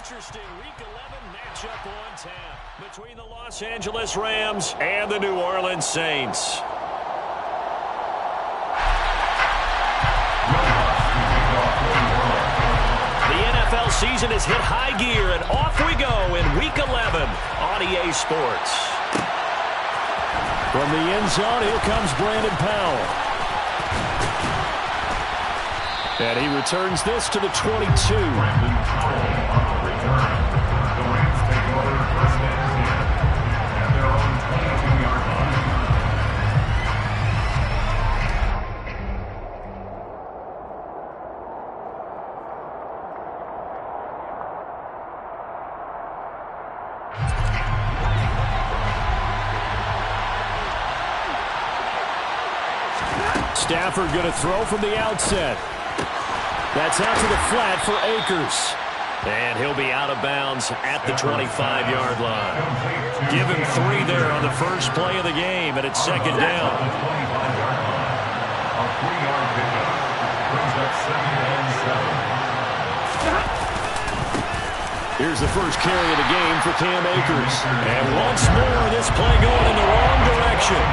interesting Week 11 matchup on tap between the Los Angeles Rams and the New Orleans Saints. The NFL season has hit high gear, and off we go in Week 11 on EA Sports. From the end zone, here comes Brandon Powell. And he returns this to the 22. Brandon Powell on the return. The Rams take over first and 10 at their own 22-yard line. Stafford going to throw from the outset. That's out to the flat for Akers. And he'll be out of bounds at the 25-yard line. Give him 3 there on the first play of the game, and it's second down. Here's the first carry of the game for Cam Akers. And once more, this play going in the wrong direction.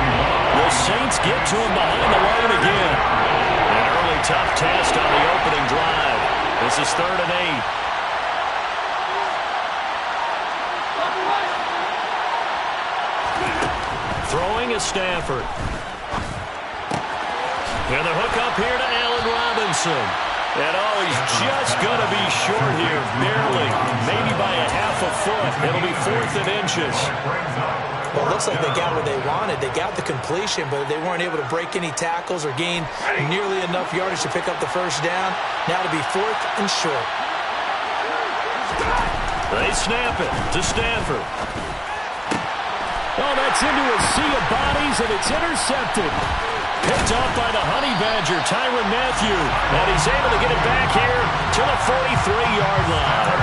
The Saints get to him behind the line again. An early tough test on the opening drive. This is 3rd and 8. Throwing is Stafford. And the hook up here to Allen Robinson. And he's just going to be short here, barely, maybe by a half a foot. It'll be 4th and inches. Well, it looks like they got what they wanted. They got the completion, but they weren't able to break any tackles or gain nearly enough yardage to pick up the first down. Now to be 4th and short. They snap it to Stafford. Oh, that's into a sea of bodies, and it's intercepted. Picked off by the Honey Badger, Tyrann Mathieu. And he's able to get it back here to the 43-yard line.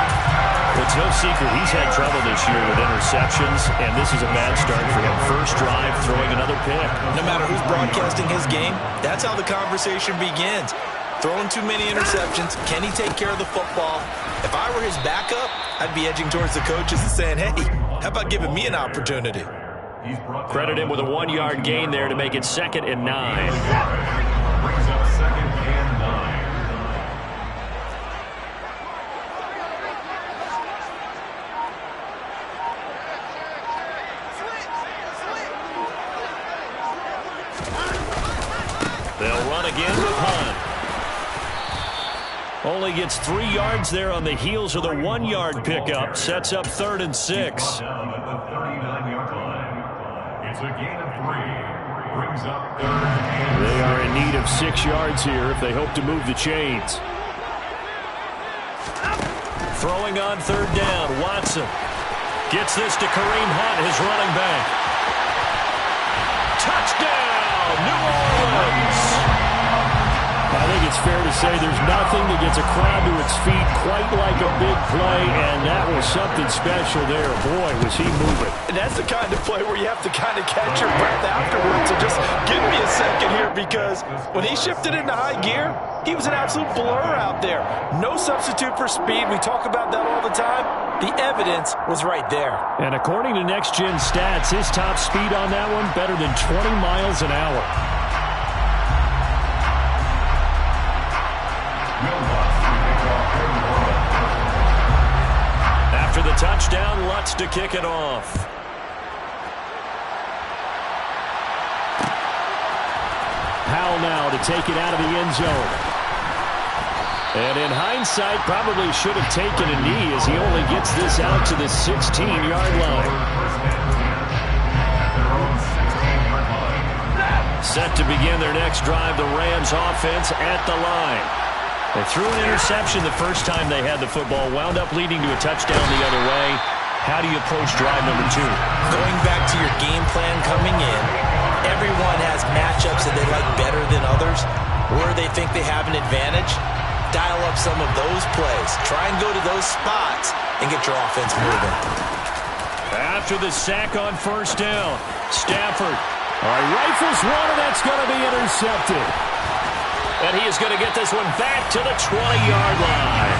It's no secret he's had trouble this year with interceptions, and this is a bad start for him. First drive, throwing another pick. No matter who's broadcasting his game, that's how the conversation begins. Throwing too many interceptions. Can he take care of the football? If I were his backup, I'd be edging towards the coaches and saying, hey, how about giving me an opportunity? Credit him with a 1-yard gain there to make it 2nd and 9. Brings up 2nd and 9. They'll run again with Hunt. Only gets 3 yards there on the heels of the 1-yard pickup. Sets up 3rd and 6. It's a gain of 3. Brings up 3rd and 8. They are in need of 6 yards here if they hope to move the chains. Throwing on 3rd down, Watson. Gets this to Kareem Hunt, his running back. Touchdown, New Orleans! I think it's fair to say there's nothing that gets a crowd to its feet quite like a big play, and that was something special there. Boy, was he moving. And that's the kind of play where you have to kind of catch your breath afterwards. So just give me a second here, because when he shifted into high gear, he was an absolute blur out there. No substitute for speed. We talk about that all the time. The evidence was right there. And according to Next Gen Stats, his top speed on that one, better than 20 miles an hour. After the touchdown, Lutz to kick it off. Powell now to take it out of the end zone. And in hindsight, probably should have taken a knee as he only gets this out to the 16-yard line. Set to begin their next drive, the Rams offense at the line. They threw an interception the first time they had the football, wound up leading to a touchdown the other way. How do you approach drive number 2? Going back to your game plan coming in, everyone has matchups that they like better than others. Where they think they have an advantage, dial up some of those plays. Try and go to those spots and get your offense moving. After the sack on 1st down, Stafford rifles one, and that's going to be intercepted. And he is going to get this one back to the 20-yard line.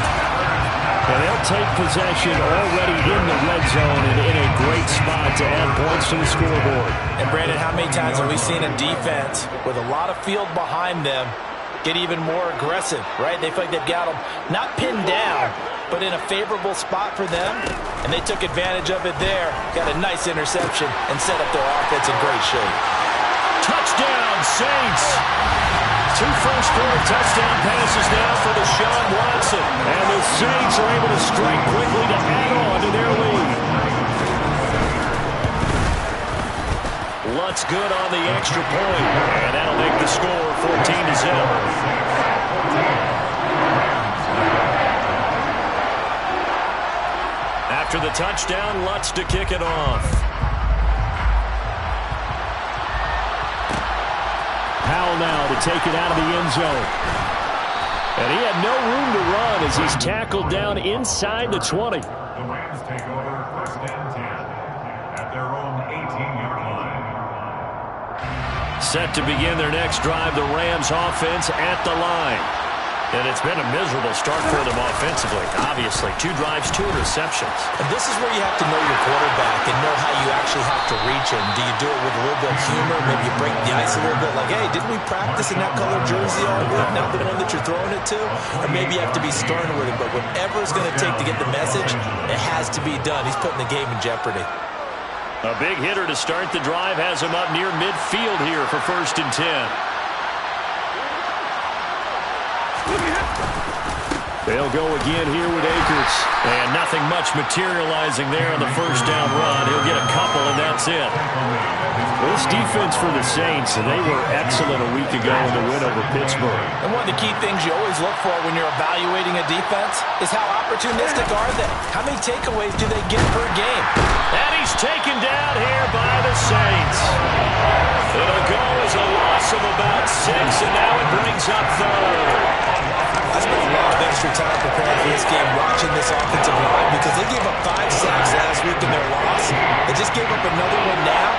And they'll take possession already in the red zone and in a great spot to add points to the scoreboard. And Brandon, how many times have we seen a defense with a lot of field behind them get even more aggressive, right? They feel like they've got them not pinned down, but in a favorable spot for them, and they took advantage of it there. Got a nice interception and set up their offense in great shape. Touchdown, Saints! 2 first-quarter touchdown passes now for Deshaun Watson. And the Saints are able to strike quickly to add on to their lead. Lutz good on the extra point. And that'll make the score 14-0. After the touchdown, Lutz to kick it off. Powell now to take it out of the end zone. And he had no room to run as he's tackled down inside the 20. The Rams take over 1st and 10 at their own 18-yard line. Set to begin their next drive, the Rams offense at the line. And it's been a miserable start for them offensively. Obviously, 2 drives, 2 interceptions. And this is where you have to know your quarterback and know how you actually have to reach him. Do you do it with a little bit of humor? Maybe you break the ice a little bit, like, hey, didn't we practice in that color jersey all week, not the one that you're throwing it to? Or maybe you have to be stern with him, but whatever it's going to take to get the message, it has to be done. He's putting the game in jeopardy. A big hitter to start the drive has him up near midfield here for 1st and 10. They'll go again here with Akers. And nothing much materializing there on the first down run. He'll get a couple, and that's it. This defense for the Saints, they were excellent a week ago in the win over Pittsburgh. And one of the key things you always look for when you're evaluating a defense is how opportunistic are they? How many takeaways do they get per game? And he's taken down here by the Saints. It'll go as a loss of about 6, and now it brings up 3rd. I spent a lot of extra time preparing for this game watching this offensive line because they gave up 5 sacks last week in their loss. They just gave up another one now.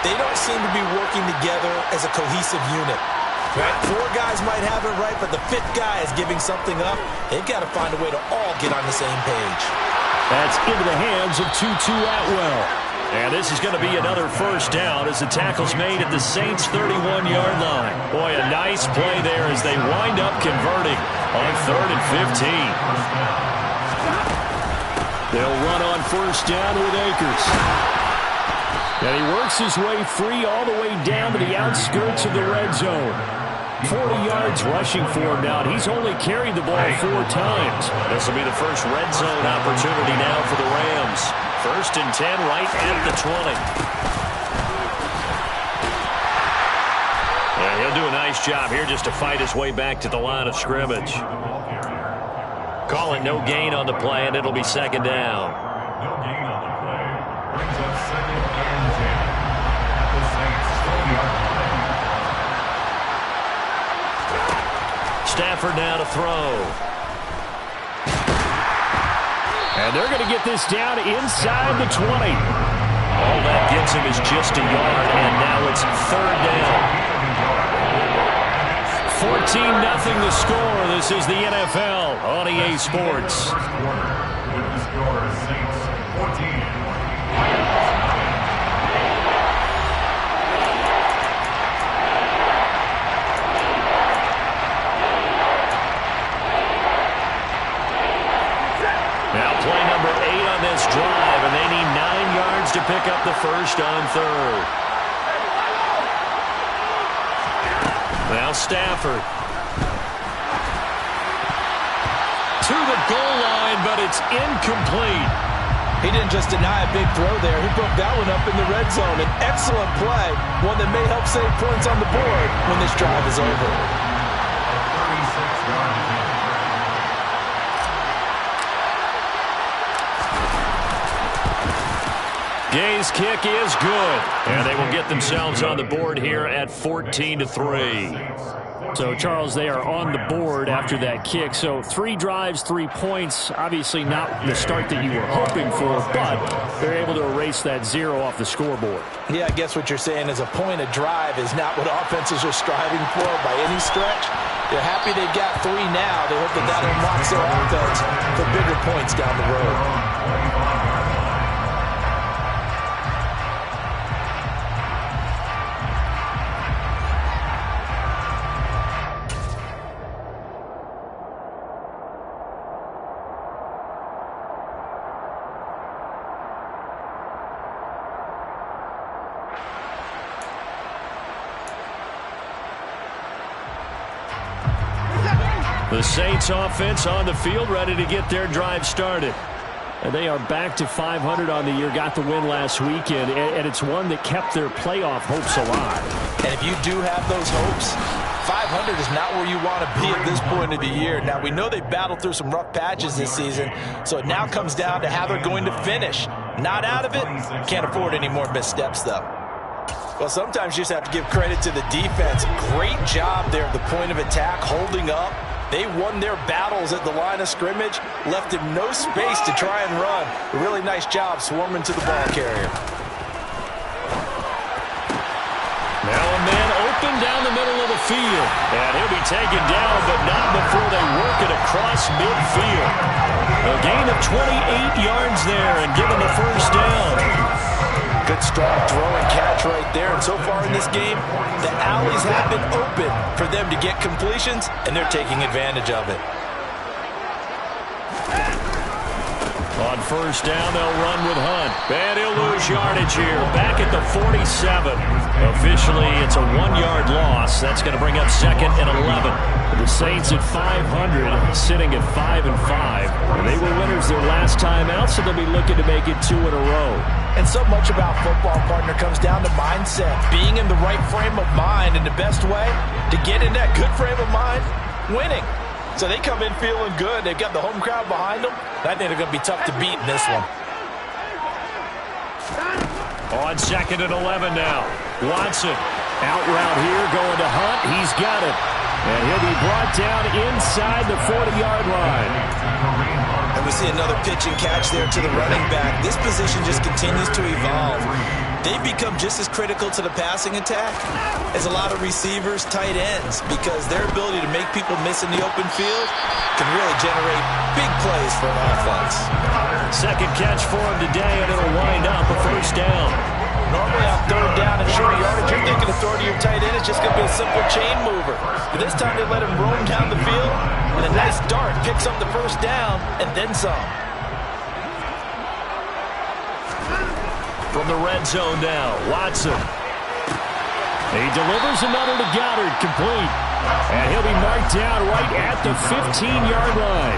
They don't seem to be working together as a cohesive unit. Right? 4 guys might have it right, but the 5th guy is giving something up. They've got to find a way to all get on the same page. That's into the hands of Tutu Atwell. And this is going to be another first down as the tackle's made at the Saints' 31-yard line. Boy, a nice play there as they wind up converting on 3rd and 15. They'll run on first down with Akers. And he works his way free all the way down to the outskirts of the red zone. 40 yards rushing for him now. He's only carried the ball 4 times. This will be the first red zone opportunity now for the Rams. 1st and 10 right at the 20. Yeah, he'll do a nice job here just to fight his way back to the line of scrimmage. Call it no gain on the play, and it'll be 2nd down. No gain on the play. Brings up 2nd and 10 at the Saints' 12-yard line. Stafford now to throw. And they're going to get this down inside the 20. All that gets him is just a yard, and now it's 3rd down. 14-0 the score. This is the NFL on EA Sports. With the score, Saints 14. Play number 8 on this drive, and they need 9 yards to pick up the first on 3rd. Now Stafford. To the goal line, but it's incomplete. He didn't just deny a big throw there. He broke that one up in the red zone. An excellent play, one that may help save points on the board when this drive is over. 36-yard attempt. Gay's kick is good, and they will get themselves on the board here at 14-3. So, Charles, they are on the board after that kick. So 3 drives, 3 points. Obviously not the start that you were hoping for, but they're able to erase that 0 off the scoreboard. Yeah, I guess what you're saying is a point a drive is not what offenses are striving for by any stretch. They're happy they've got 3 now. They hope that unlocks their offense for bigger points down the road. The Saints offense on the field, ready to get their drive started. And they are back to 500 on the year, got the win last weekend, and it's one that kept their playoff hopes alive. And if you do have those hopes, 500 is not where you want to be at this point of the year. Now, we know they battled through some rough patches this season, so it now comes down to how they're going to finish. Not out of it, can't afford any more missteps, though. Well, sometimes you just have to give credit to the defense. Great job there at the point of attack, holding up. They won their battles at the line of scrimmage, left him no space to try and run. A really nice job swarming to the ball carrier. Now a man open down the middle of the field. And he'll be taken down, but not before they work it across midfield. A gain of 28 yards there and given the first down. Good strong throw and catch right there. And so far in this game, the alleys have been open for them to get completions, and they're taking advantage of it. On first down, they'll run with Hunt. And he'll lose yardage here. Back at the 47. Officially, it's a 1-yard loss. That's going to bring up 2nd and 11. The Saints at 500, sitting at 5-5. They were winners their last time out, so they'll be looking to make it 2 in a row. And so much about football, partner, comes down to mindset. Being in the right frame of mind, and the best way to get in that good frame of mind, winning. So they come in feeling good. They've got the home crowd behind them. I think they're going to be tough to beat in this one. On 2nd and 11 now. Watson out route here, going to Hunt. He's got it. And he'll be brought down inside the 40-yard line. And we see another pitch and catch there to the running back. This position just continues to evolve. They become just as critical to the passing attack as a lot of receivers, tight ends, because their ability to make people miss in the open field can really generate big plays for an offense. Second catch for him today, and it'll wind up a first down. Normally on 3rd down and short yardage, you're thinking of throwing to your tight end. It's just going to be a simple chain mover. But this time they let him roam down the field, and a nice dart picks up the first down and then some. From the red zone now, Watson. He delivers another to Goddard, complete. And he'll be marked down right at the 15-yard line.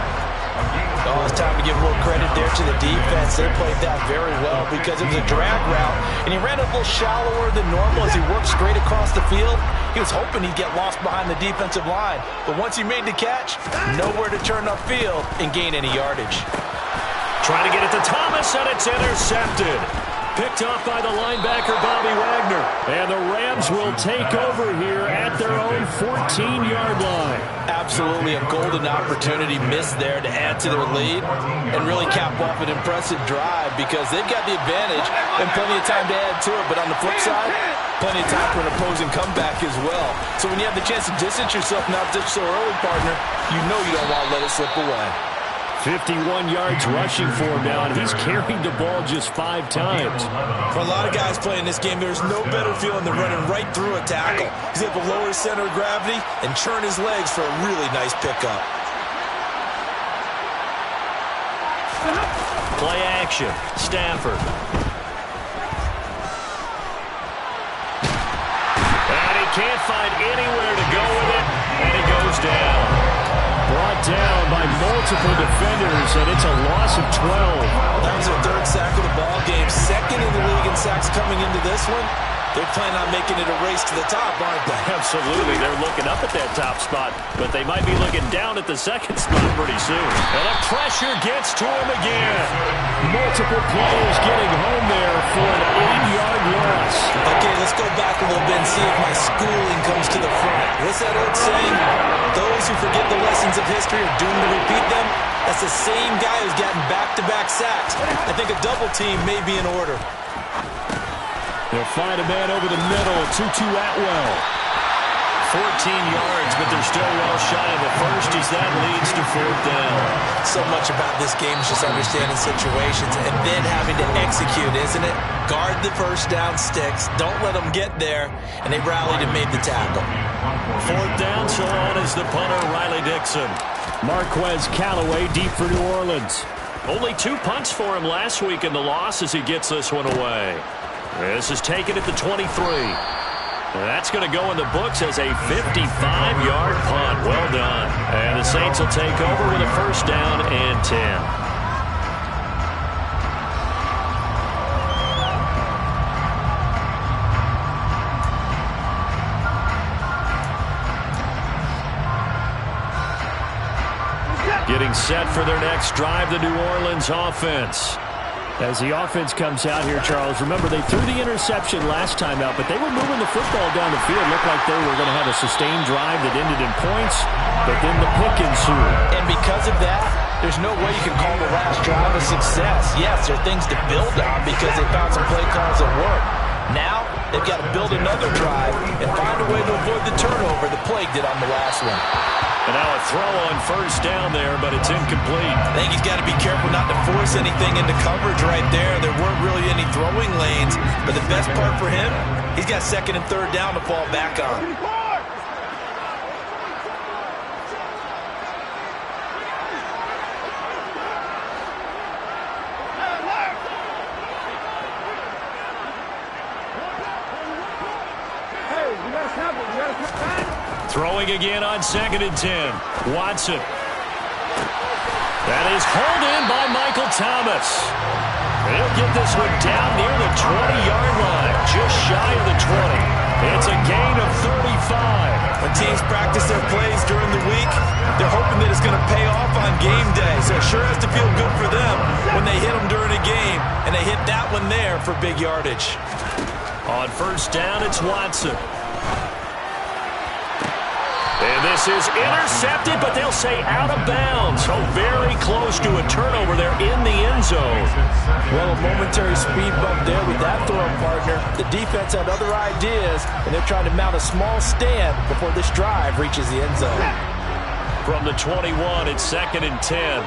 Oh, it's time to give a little credit there to the defense. They played that very well because it was a drag route, and he ran a little shallower than normal as he worked straight across the field. He was hoping he'd get lost behind the defensive line, but once he made the catch, nowhere to turn upfield and gain any yardage. Trying to get it to Thomas, and it's intercepted. Picked off by the linebacker, Bobby Wagner. And the Rams will take over here at their own 14-yard line. Absolutely a golden opportunity missed there to add to their lead and really cap off an impressive drive because they've got the advantage and plenty of time to add to it. But on the flip side, plenty of time for an opposing comeback as well. So when you have the chance to distance yourself not just so early, partner, you know you don't want to let it slip away. 51 yards rushing for him now, and he's carried the ball just 5 times. For a lot of guys playing this game, there's no better feeling than running right through a tackle. He's able to lower his center of gravity and churn his legs for a really nice pickup. Play action, Stafford. And he can't find anywhere to go with it, and he goes down. Brought down by multiple defenders, and it's a loss of 12. That was their 3rd sack of the ball game. 2nd in the league in sacks coming into this one. They're planning on making it a race to the top, aren't they? Absolutely. They're looking up at that top spot, but they might be looking down at the 2nd spot pretty soon. And the pressure gets to him again. Multiple players getting home there for an 8-yard loss. Okay, let's go back a little bit and see if my schooling comes to the front. What's that old saying? Those who forget the lessons of history are doomed to repeat them. That's the same guy who's gotten back-to-back sacks. I think a double team may be in order. They'll find a man over the middle, Tutu Atwell. yards, but they're still well shy of the first as that leads to 4th down. So much about this game is just understanding situations and then having to execute, isn't it? Guard the first down sticks. Don't let them get there. And they rallied and made the tackle. 4th down, so on is the punter, Riley Dixon. Marquez Callaway deep for New Orleans. Only 2 punts for him last week in the loss as he gets this one away. This is taken at the 23. That's going to go in the books as a 55-yard punt. Well done. And the Saints will take over with a 1st down and 10. Getting set for their next drive, the New Orleans offense. As the offense comes out here, Charles, remember they threw the interception last time out, but they were moving the football down the field. Looked like they were going to have a sustained drive that ended in points, but then the pick ensued. And because of that, there's no way you can call the last drive a success. Yes, there are things to build on because they found some play calls that work. Now, they've got to build another drive and find a way to avoid the turnover the Plague did on the last one. And now a throw on 1st down there, but it's incomplete. I think he's got to be careful not to force anything into coverage right there. There weren't really any throwing lanes, but the best part for him, he's got 2nd and 3rd down to fall back on. Throwing again on 2nd and 10. Watson. That is hauled in by Michael Thomas. He'll get this one down near the 20-yard line, just shy of the 20. It's a gain of 35. When teams practice their plays during the week, they're hoping that it's going to pay off on game day. So it sure has to feel good for them when they hit them during a game, and they hit that one there for big yardage. On 1st down, it's Watson. And this is intercepted, but they'll say out of bounds. So very close to a turnover there in the end zone. Well, a momentary speed bump there with that throwing partner. The defense had other ideas, and they're trying to mount a small stand before this drive reaches the end zone. From the 21, it's 2nd and 10.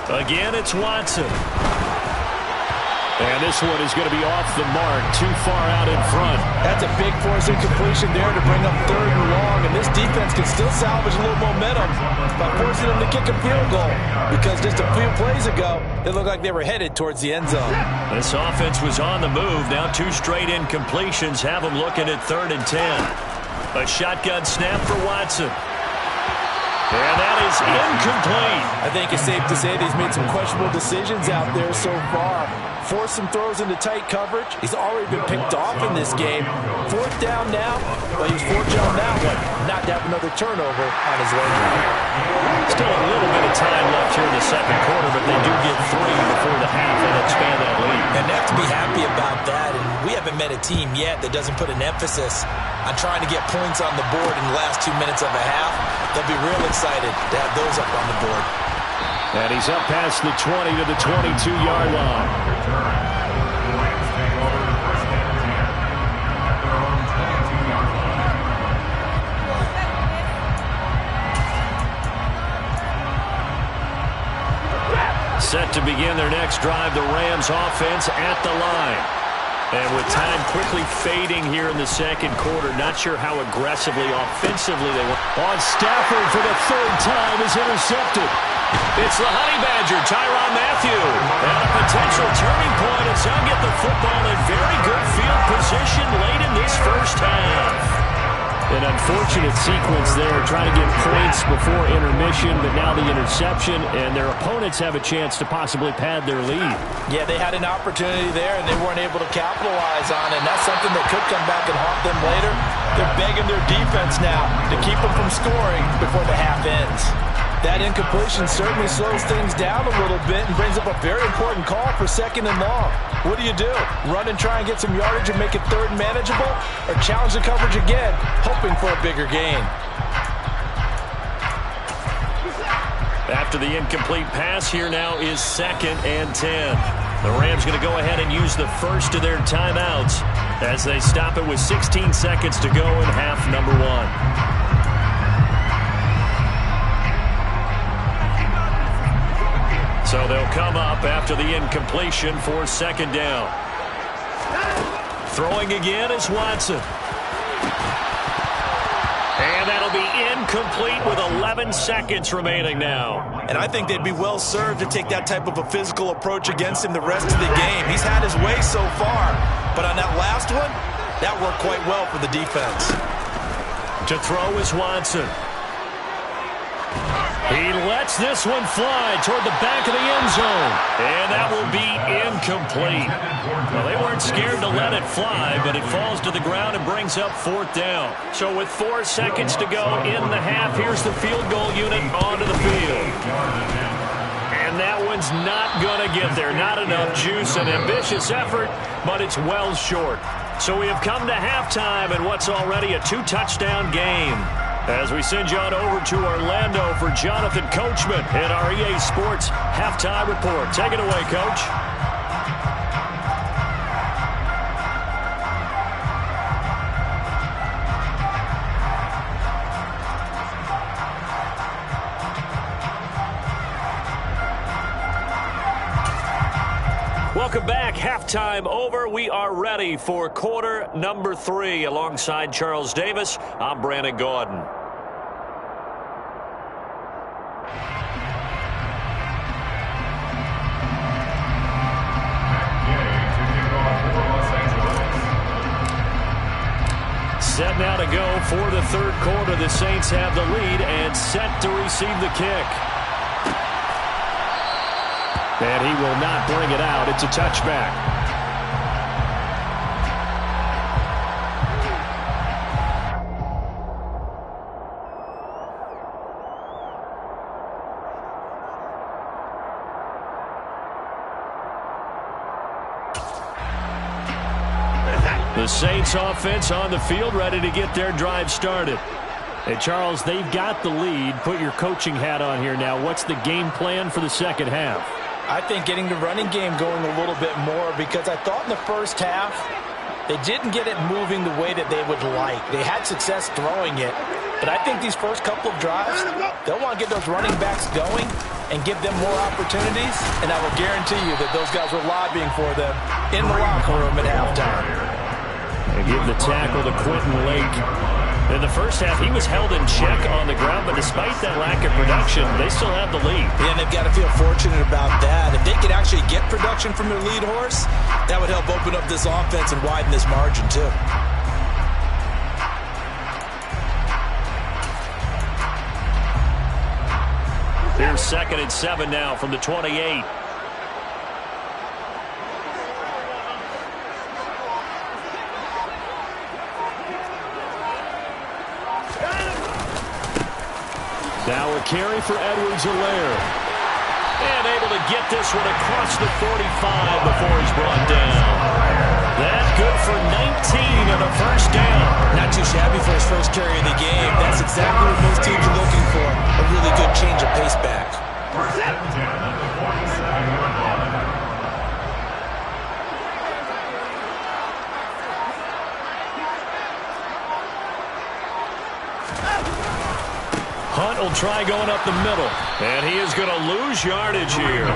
Again, it's Watson. And this one is going to be off the mark, too far out in front. That's a big force incompletion there to bring up 3rd and long, and this defense can still salvage a little momentum by forcing them to kick a field goal, because just a few plays ago, they looked like they were headed towards the end zone. This offense was on the move. Now 2 straight incompletions have them looking at 3rd and 10. A shotgun snap for Watson. And that is incomplete. I think it's safe to say that he's made some questionable decisions out there so far. Forced some throws into tight coverage. He's already been picked off in this game. 4th down now. Well, he was fortunate on that one not to have another turnover on his way. Still a little bit of time left here in the 2nd quarter, but they do get 3 before the half and expand that lead. And they have to be happy about that. And we haven't met a team yet that doesn't put an emphasis on trying to get points on the board in the last 2 minutes of a half. They'll be real excited to have those up on the board. And he's up past the 20 to the 22-yard line. Set to begin their next drive, the Rams offense at the line. And with time quickly fading here in the 2nd quarter, not sure how aggressively, offensively they went. On Stafford for the 3rd time is intercepted. It's the Honey Badger, Tyrann Mathieu. And a potential turning point as he'll get the football in very good field position late in this 1st half. An unfortunate sequence there, trying to get points before intermission, but now the interception, and their opponents have a chance to possibly pad their lead. Yeah, they had an opportunity there, and they weren't able to capitalize on it, and that's something that could come back and haunt them later. They're begging their defense now to keep them from scoring before the half ends. That incompletion certainly slows things down a little bit and brings up a very important call for 2nd and long. What do? Run and try and get some yardage and make it 3rd and manageable? Or challenge the coverage again, hoping for a bigger gain? After the incomplete pass, here now is 2nd and 10. The Rams going to go ahead and use the first of their timeouts as they stop it with 16 seconds to go in half number 1. So they'll come up after the incompletion for 2nd down. Throwing again is Watson. And that'll be incomplete with 11 seconds remaining now. And I think they'd be well served to take that type of a physical approach against him the rest of the game. He's had his way so far, but on that last one, that worked quite well for the defense. To throw is Watson. He lets this one fly toward the back of the end zone. And that will be incomplete. Well, they weren't scared to let it fly, but it falls to the ground and brings up 4th down. So with 4 seconds to go in the half, here's the field goal unit onto the field. And that one's not going to get there. Not enough juice. An ambitious effort, but it's well short. So we have come to halftime in what's already a 2-touchdown game. As we send you on over to Orlando for Jonathan Coachman in our EA Sports Halftime Report. Take it away, Coach. Welcome back. Halftime over. We are ready for quarter number 3. Alongside Charles Davis, I'm Brandon Gaudin. Set now to go for the 3rd quarter. The Saints have the lead and set to receive the kick. And he will not bring it out. It's a touchback. The Saints offense on the field, ready to get their drive started. Hey, Charles, they've got the lead. Put your coaching hat on here now. What's the game plan for the second half? I think getting the running game going a little bit more, because I thought in the first half they didn't get it moving the way that they would like. They had success throwing it, but I think these first couple of drives, they'll want to get those running backs going and give them more opportunities, and I will guarantee you that those guys were lobbying for them in the locker room at halftime. They give the tackle to Quentin Lake. In the first half, he was held in check on the ground, but despite that lack of production, they still have the lead. Yeah, and they've got to feel fortunate about that. If they could actually get production from their lead horse, that would help open up this offense and widen this margin, too. Here's 2nd and 7 now from the 28. Now a carry for Edwards-Helaire. And able to get this one across the 45 before he's brought down. That's good for 19 and a first down. Not too shabby for his first carry of the game. That's exactly what most teams are looking for. A really good change of pace back. First and 10 at the 47-yard line. Hunt will try going up the middle. And he is going to lose yardage here.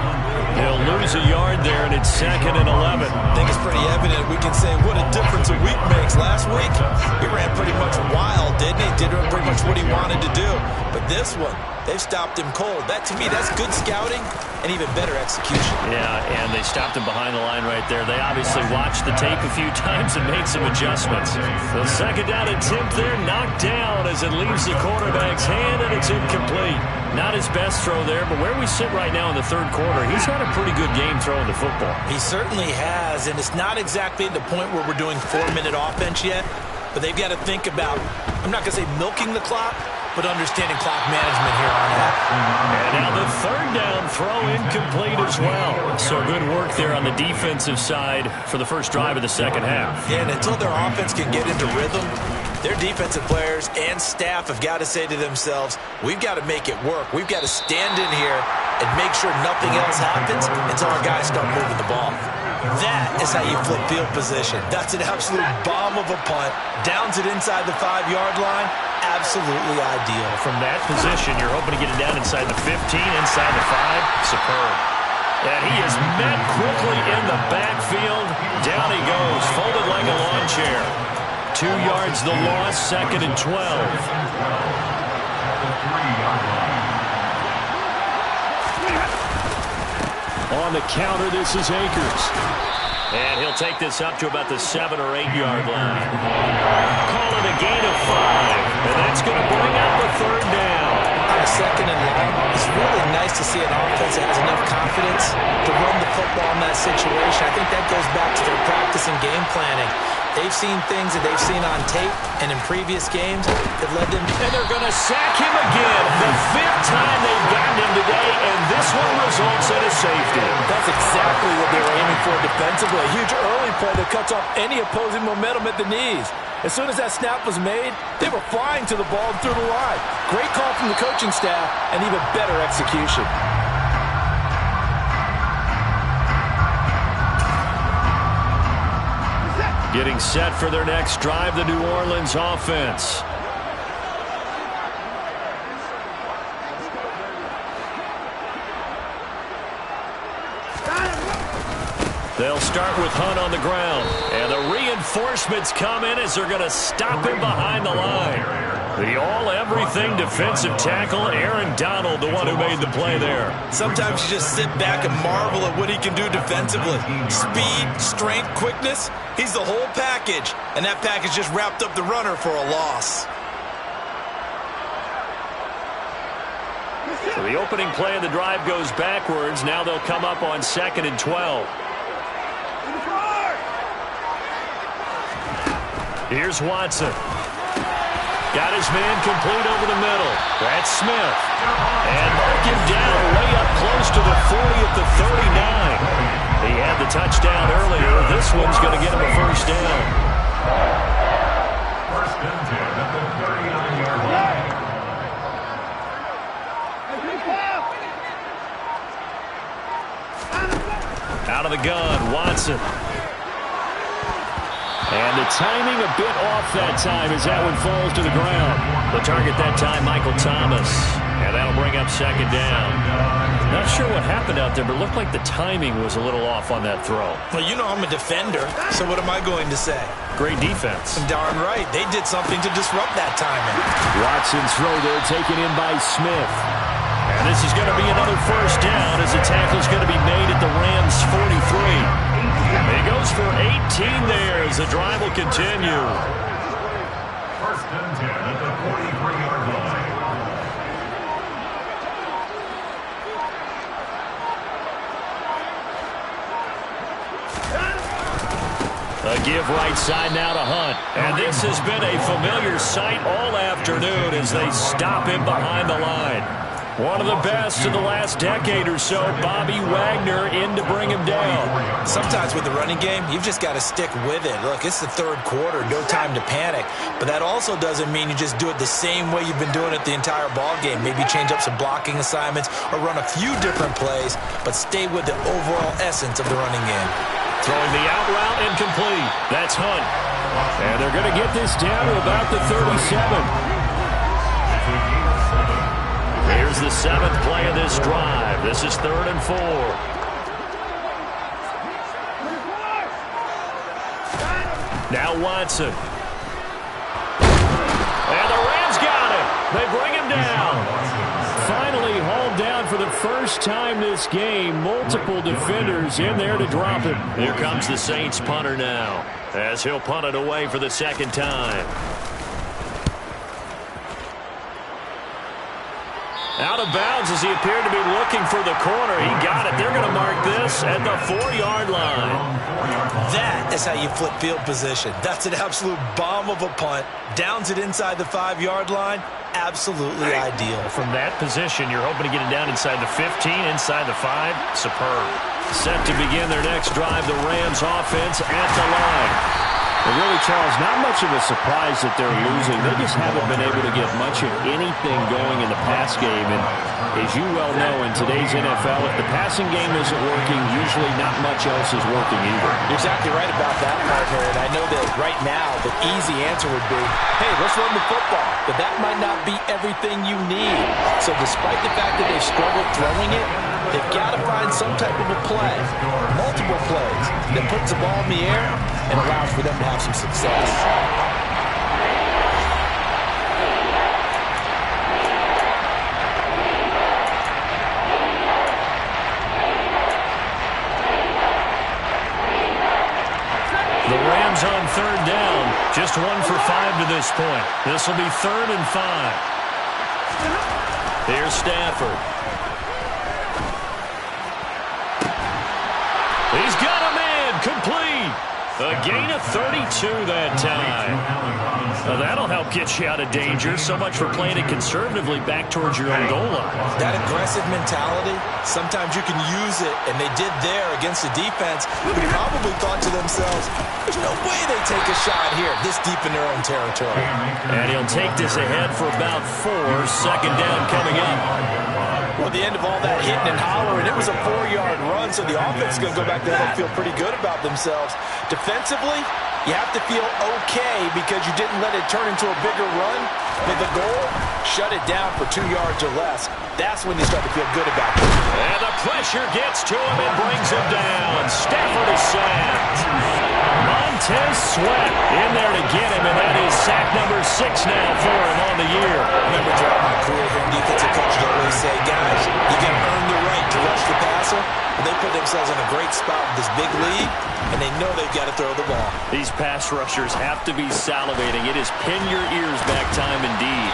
He'll lose a yard there, and it's 2nd and 11. I think it's pretty evident. We can say what a difference a week makes. Last week, he ran pretty much wild, didn't he? Did pretty much what he wanted to do. But this one, they've stopped him cold. That, to me, that's good scouting and even better execution. Yeah, and they stopped him behind the line right there. They obviously watched the tape a few times and made some adjustments. The 2nd down attempt there, knocked down as it leaves the quarterback's hand, and it's incomplete. Not his best throw there, but where we sit right now in the 3rd quarter, he's had a pretty good game throwing the football. He certainly has, and it's not exactly at the point where we're doing 4-minute offense yet, but they've got to think about, I'm not going to say milking the clock, but understanding clock management here on that. And now the third down throw incomplete as well. So good work there on the defensive side for the first drive of the second half. Yeah, and until their offense can get into rhythm, their defensive players and staff have got to say to themselves, we've got to make it work. We've got to stand in here and make sure nothing else happens until our guys start moving the ball. That is how you flip field position. That's an absolute bomb of a punt. Downs it inside the 5-yard line. Absolutely ideal. From that position, you're hoping to get it down inside the 15, inside the 5. Superb. And he is met quickly in the backfield. Down he goes, folded like a lawn chair. 2 yards the loss, 2nd and 12. On the counter, this is Akers. And he'll take this up to about the 7 or 8 yard line. Call it a gain of 5. And that's going to bring up the third down. On a 2nd and long, it's really nice to see an offense that has enough confidence to run the football in that situation. I think that goes back to their practice and game planning. They've seen things that they've seen on tape and in previous games that led them. And they're going to sack him again. The 5th time they've gotten him today, and this one results in a safety. That's exactly what they were aiming for defensively. A huge early play that cuts off any opposing momentum at the knees. As soon as that snap was made, they were flying to the ball and through the line. Great call from the coaching staff and even better execution. Getting set for their next drive, the New Orleans offense. They'll start with Hunt on the ground. And the reinforcements come in as they're going to stop him behind the line. The all-everything defensive tackle, Aaron Donald, the one who made the play there. Sometimes you just sit back and marvel at what he can do defensively. Speed, strength, quickness, he's the whole package. And that package just wrapped up the runner for a loss. So the opening play of the drive goes backwards. Now they'll come up on 2nd and 12. Here's Watson. Got his man complete over the middle. That's Smith. And mark him down way up close to the 40 at the 39. He had the touchdown earlier. This one's going to get him a first down. First and 10 at the 39-yard line. Out of the gun, Watson. And the timing a bit off that time as that one falls to the ground. The target that time, Michael Thomas. And that'll bring up 2nd down. Not sure what happened out there, but it looked like the timing was a little off on that throw. Well, you know I'm a defender, so what am I going to say? Great defense. Darn right. They did something to disrupt that timing. Watson's throw there taken in by Smith. And this is going to be another first down as the tackle's going to be made at the Rams' 43. He goes for 18 there as the drive will continue. First and 10 at the 43-yard line. A give right side now to Hunt. And this has been a familiar sight all afternoon as they stop him behind the line. One of the best in the last decade or so, Bobby Wagner in to bring him down. Sometimes with the running game, you've just got to stick with it. Look, it's the 3rd quarter, no time to panic. But that also doesn't mean you just do it the same way you've been doing it the entire ball game. Maybe change up some blocking assignments or run a few different plays, but stay with the overall essence of the running game. Throwing the out route incomplete. That's Hunt. And they're going to get this down to about the 37. Here's the 7th play of this drive. This is 3rd and 4. Now Watson. And the Rams got him. They bring him down. Finally hauled down for the first time this game. Multiple defenders in there to drop him. Here comes the Saints punter now as he'll punt it away for the 2nd time. Out of bounds as he appeared to be looking for the corner. He got it. They're going to mark this at the 4-yard line. That is how you flip field position. That's an absolute bomb of a punt. Downs it inside the 5-yard line. Absolutely ideal. From that position, you're hoping to get it down inside the 15, inside the 5. Superb. Set to begin their next drive, the Rams offense at the line. Well, really, Charles, not much of a surprise that they're losing. They just haven't been able to get much of anything going in the pass game. And as you well know, in today's NFL, if the passing game isn't working, usually not much else is working either. You're exactly right about that, partner. And I know that right now the easy answer would be, hey, let's run the football. But that might not be everything you need. So despite the fact that they've struggled throwing it, they've got to find some type of a play, multiple plays, that puts the ball in the air and allows for them to have some success. The Rams on 3rd down. Just 1 for 5 to this point. This will be 3rd and 5. Here's Stafford. He's got a man complete. A gain of 32 that time. Now that'll help get you out of danger. So much for playing it conservatively back towards your own goal line. That aggressive mentality, sometimes you can use it, and they did there against the defense who probably thought to themselves, there's no way they take a shot here this deep in their own territory. And he'll take this ahead for about 4. 2nd down coming up. Well, the end of all that hitting and hollering, it was a 4-yard run, so the offense is going to go back there and feel pretty good about themselves. Defensively, you have to feel okay because you didn't let it turn into a bigger run. But the goal, shut it down for 2 yards or less. That's when you start to feel good about it. And the pressure gets to him and brings him down. Stafford is sacked. Montez Sweat in there to get him, and that is sack number 6 now for him on the year. Remember, throughout my career here, defensive coaches always say, guys, you got to earn the right to rush the passer. And they put themselves in a great spot with this big lead, and they know they've got to throw the ball. These pass rushers have to be salivating. It is pin your ears back time indeed.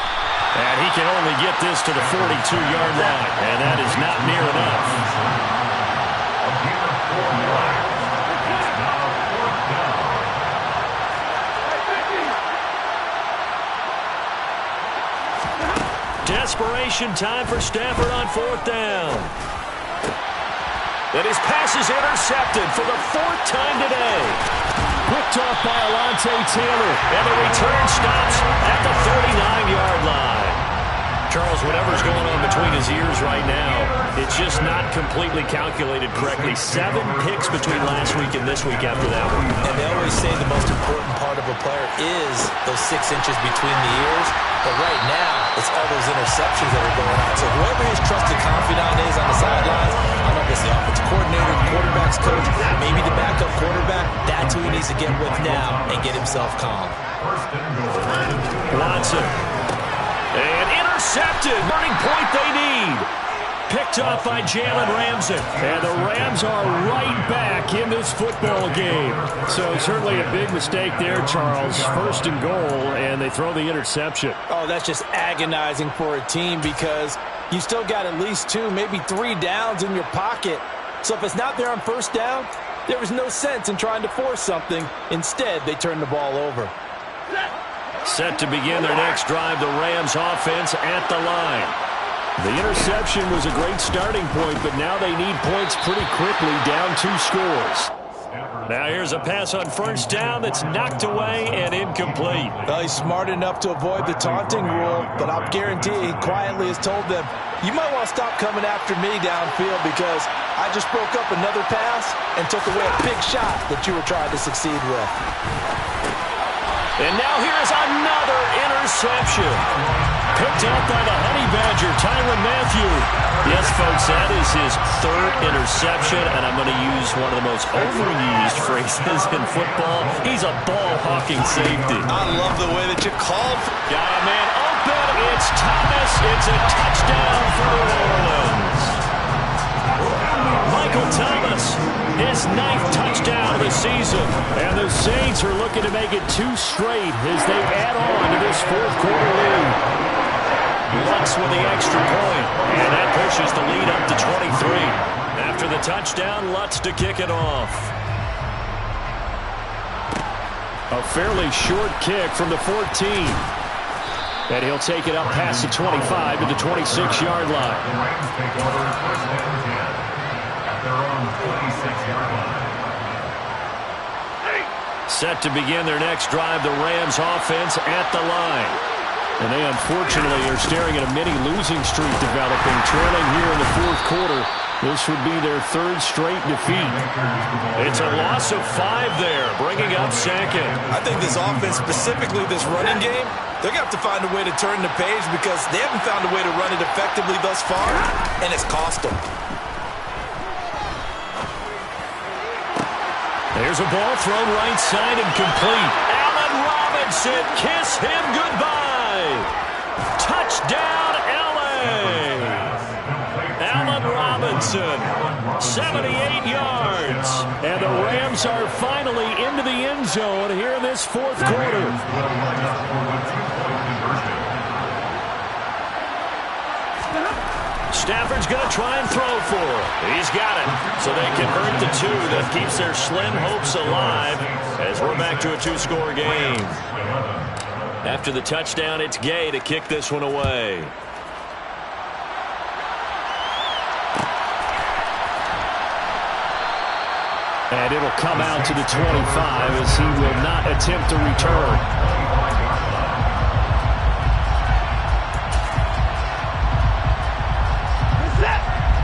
And he can only get this to the 42-yard line, and that is not near enough. Desperation time for Stafford on 4th down. And his pass is intercepted for the 4th time today. Picked off by Alontae Taylor. And the return stops at the 39-yard line. Charles, whatever's going on between his ears right now, it's just not completely calculated correctly. 7 picks between last week and this week after that one. And they always say the most important part of a player is those 6 inches between the ears. But right now, it's all those interceptions that are going on. So whoever his trusted confidant is on the sidelines, I don't know if it's the offensive coordinator, the quarterback's coach, maybe the backup quarterback, that's who he needs to get with now and get himself calm. Watson. And intercepted. Turning point they need. Picked off by Jalen Ramsey. And the Rams are right back in this football game. So certainly a big mistake there, Charles. 1st and goal, and they throw the interception. Oh, that's just agonizing for a team because you still got at least 2, maybe 3 downs in your pocket. So if it's not there on 1st down, there was no sense in trying to force something. Instead, they turn the ball over. Set to begin their next drive, the Rams offense at the line. The interception was a great starting point, but now they need points pretty quickly, down 2 scores. Now here's a pass on 1st down that's knocked away and incomplete. Well, he's smart enough to avoid the taunting rule, but I'll guarantee he quietly has told them, you might want to stop coming after me downfield because I just broke up another pass and took away a big shot that you were trying to succeed with. And now here's another interception. Picked up by the Honey Badger, Tyrann Mathieu. Yes, folks, that is his 3rd interception, and I'm going to use one of the most overused phrases in football. He's a ball-hawking safety. I love the way that you called. Got a man open. It's Thomas. It's a touchdown for New Orleans. Michael Thomas, his 9th touchdown of the season. And the Saints are looking to make it 2 straight as they add on to this 4th quarter lead. Lutz with the extra point. And that pushes the lead up to 23. After the touchdown, Lutz to kick it off. A fairly short kick from the 14. And he'll take it up past the 25 to the 26-yard line. The Rams take over first and 10 at their own 26-yard line. Set to begin their next drive, the Rams offense at the line. And they unfortunately are staring at a mini losing streak developing, trailing here in the fourth quarter. This would be their third straight defeat. It's a loss of 5 there, bringing up second. I think this offense, specifically this running game, they're going to have to find a way to turn the page because they haven't found a way to run it effectively thus far, and it's cost them. There's a ball thrown right side and complete. Allen Robinson, kiss him goodbye. Touchdown, L.A. Allen Robinson, 78 yards. And the Rams are finally into the end zone here in this fourth quarter. Stafford's going to try and throw for it. He's got it. So they convert the 2. That keeps their slim hopes alive as we're back to a 2-score game. After the touchdown, it's Gay to kick this one away. And it'll come out to the 25 as he will not attempt to return.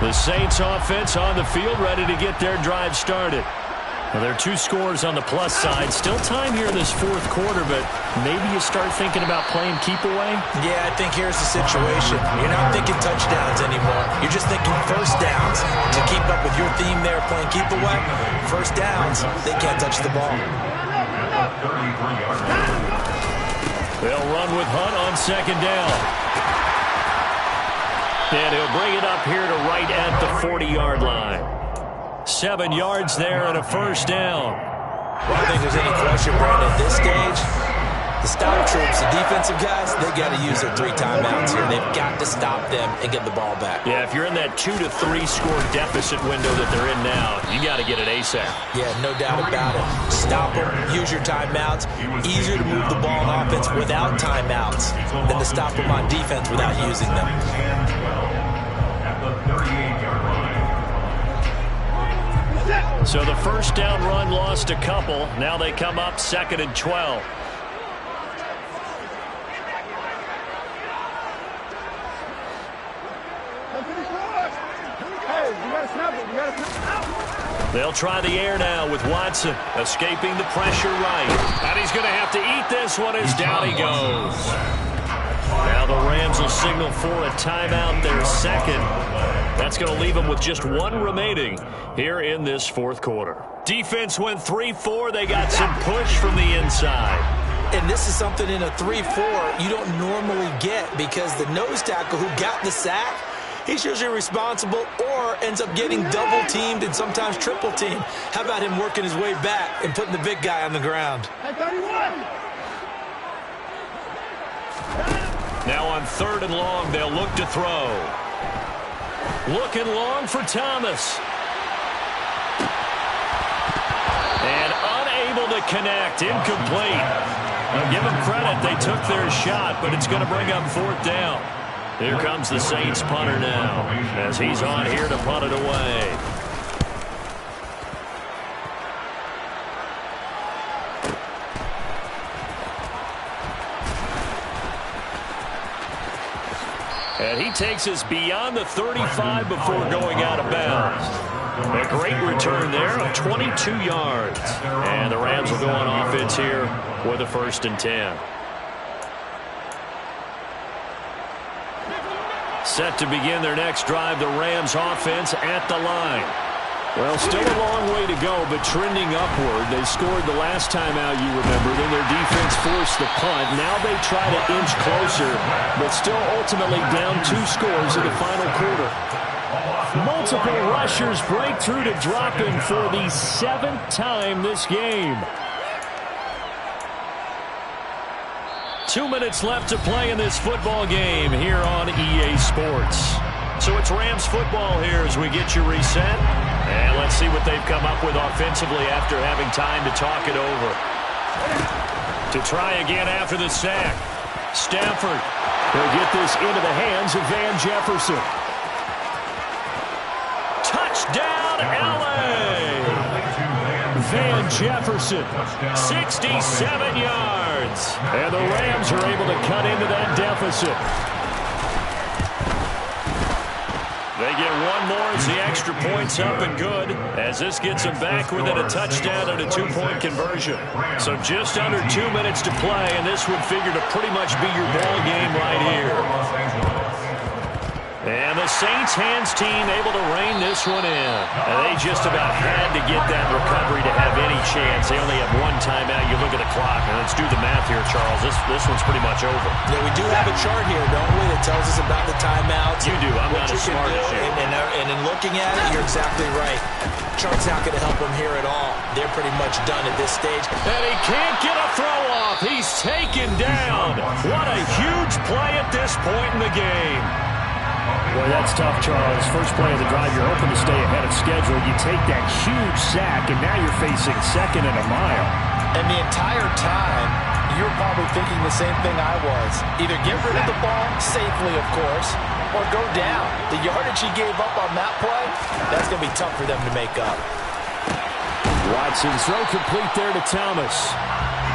The Saints offense on the field, ready to get their drive started. Well, there are 2 scores on the plus side. Still time here in this fourth quarter, but maybe you start thinking about playing keep away? Yeah, I think here's the situation. You're not thinking touchdowns anymore. You're just thinking first downs. To keep up with your theme there, playing keep away, first downs, they can't touch the ball. They'll run with Hunt on second down. And he'll bring it up here to right at the 40-yard line. 7 yards there and a first down. Well, I don't think there's any question, Brandon, at this stage, the stop troops, the defensive guys, they got to use their 3 timeouts here. They've got to stop them and get the ball back. Yeah, if you're in that 2 to 3 score deficit window that they're in now, you got to get it ASAP. Yeah, no doubt about it. Stop them, use your timeouts. Easier to move the ball on offense without timeouts than to stop them on defense without using them. At the 38-yard line. So the first down run lost a couple. Now they come up 2nd and 12. They'll try the air now with Watson escaping the pressure right. And he's going to have to eat this one as down he goes. Now the Rams will signal for a timeout, their second. That's going to leave them with just 1 remaining here in this fourth quarter. Defense went 3-4. They got some push from the inside. And this is something in a 3-4 you don't normally get because the nose tackle who got the sack, he's usually responsible or ends up getting double-teamed and sometimes triple-teamed. How about him working his way back and putting the big guy on the ground? Now on 3rd and long, they'll look to throw. Looking long for Thomas. And unable to connect. Incomplete. I'll give them credit. They took their shot, but it's going to bring up 4th down. Here comes the Saints punter now as he's on here to punt it away. And he takes us beyond the 35 before going out of bounds. A great return there of 22 yards. And the Rams will go on offense here with a 1st and 10. Set to begin their next drive, the Rams offense at the line. Well, still a long way to go, but trending upward. They scored the last time out, you remember. Then their defense forced the punt. Now they try to inch closer, but still ultimately down 2 scores in the final quarter. Multiple rushers break through to drop him for the 7th time this game. 2 minutes left to play in this football game here on EA Sports. So it's Rams football here as we get you reset. And let's see what they've come up with offensively after having time to talk it over. To try again after the sack. Stafford will get this into the hands of Van Jefferson. Touchdown, LA! Van Jefferson, 67 yards. And the Rams are able to cut into that deficit. They get one more as the extra point's up and good, as this gets them back within a touchdown and a two-point conversion. So just under 2 minutes to play, and this would figure to pretty much be your ball game right here. And the Saints hands team able to rein this one in. And they just about had to get that recovery to have any chance. They only have one timeout. You look at the clock, and let's do the math here, Charles. This one's pretty much over. Yeah, we do have a chart here, don't we, that tells us about the timeouts. You do. I'm not as smart as you. And in looking at it, you're exactly right. Chart's not going to help them here at all. They're pretty much done at this stage. And he can't get a throw off. He's taken down. What a huge play at this point in the game. Boy, that's tough, Charles. First play of the drive, you're hoping to stay ahead of schedule. You take that huge sack, and now you're facing second and a mile. And the entire time, you're probably thinking the same thing I was. Either get rid of the ball, safely, of course, or go down. The yardage he gave up on that play, that's going to be tough for them to make up. Watson's throw complete there to Thomas.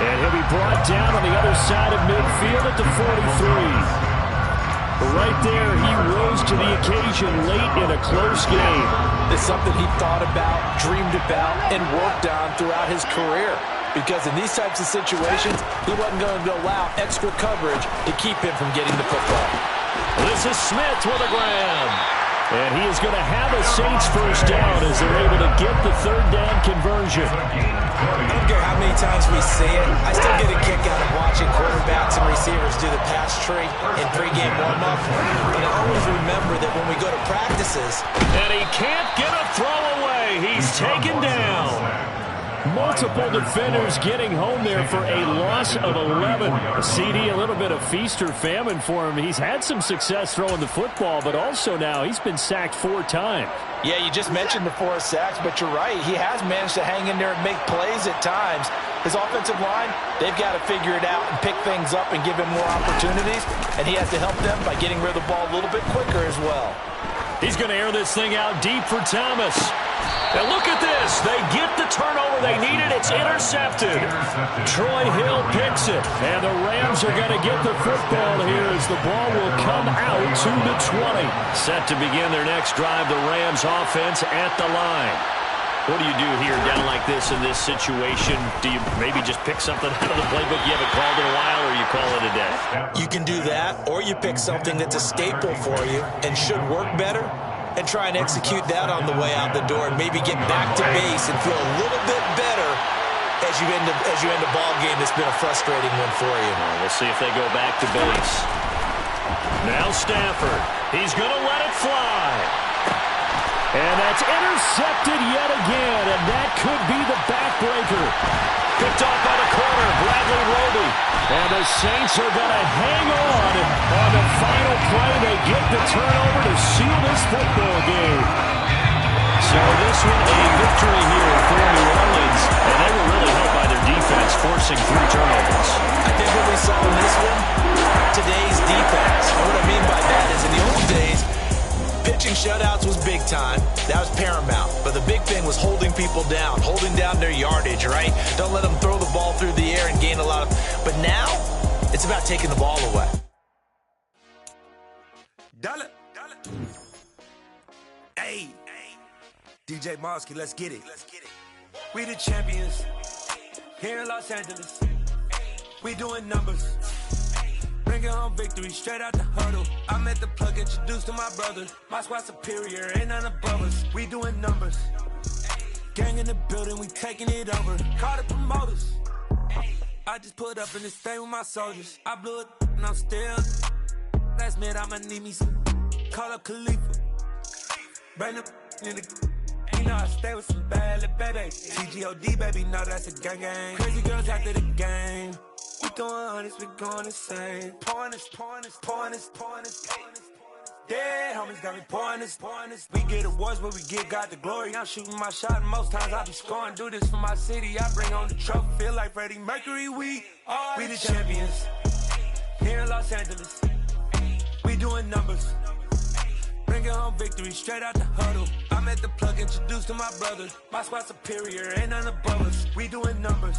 And he'll be brought down on the other side of midfield at the 43. Right there, he rose to the occasion late in a close game. It's something he thought about, dreamed about, and worked on throughout his career. Because in these types of situations, he wasn't going to allow extra coverage to keep him from getting the football. This is Smith with a grab. And he is going to have a Saints first down as they're able to get the third down conversion. I don't care how many times we see it. I still get a kick out of watching quarterbacks and receivers do the pass tree in pregame warm-up. But I always remember that when we go to practices. And he can't get a throw away. He's taken down. Multiple defenders getting home there for a loss of 11. CD, a little bit of feast or famine for him. He's had some success throwing the football, but also now he's been sacked 4 times. Yeah, you just mentioned the 4 sacks, but you're right. He has managed to hang in there and make plays at times. His offensive line, they've got to figure it out and pick things up and give him more opportunities, and he has to help them by getting rid of the ball a little bit quicker as well. He's going to air this thing out deep for Thomas. And look at this. They get the turnover they needed. It's intercepted. Troy Hill picks it. And the Rams are going to get the football here as the ball will come out to the 20. Set to begin their next drive, the Rams offense at the line. What do you do here down like this in this situation? Do you maybe just pick something out of the playbook you haven't called in a while, or you call it a day? You can do that, or you pick something that's a staple for you and should work better, and try and execute that on the way out the door and maybe get back to base and feel a little bit better as you end a ball game that's been a frustrating one for you. We'll see if they go back to base. Now Stafford. He's going to let it fly. And that's intercepted yet again, and that could be the backbreaker. Picked off by the corner, Bradley Roby. And the Saints are going to hang on the final play. They get the turnover to seal this football game. So this one a victory here for New Orleans, and they were really helped by their defense forcing 3 turnovers. I think what we saw in this one, today's defense. And what I mean by that is in the old days, pitching shutouts was big time. That was paramount. But the big thing was holding people down, holding down their yardage, right? Don't let them throw the ball through the air and gain a lot of... But now, it's about taking the ball away. Dollar. Hey. DJ Mosky, let's get it. We the champions here in Los Angeles. We doing numbers. Bringing home victory straight out the huddle. I met the plug, introduced to my brother. My squad superior, ain't none above us. We doing numbers. Gang in the building, we taking it over. Call the promoters. I just put up in this thing with my soldiers. I blew it and I'm still. Last minute, I'ma need me some. Call up Khalifa. Bring them in the. You know I stay with some bad little baby. TGOD, baby, know that's a gang gang. Crazy girls after the game. We throwing hundreds, we going insane. Pointers. Dead homies got me pointers. We get awards, but we got the glory. I'm shooting my shot, and most times I be scoring. Do this for my city, I bring on the trophy. Feel like Freddie Mercury, we the champions. Here in Los Angeles, we doing numbers. Bringing home victory straight out the huddle. I'm at the plug, introduced to my brothers. My squad superior, ain't none above us. We doing numbers.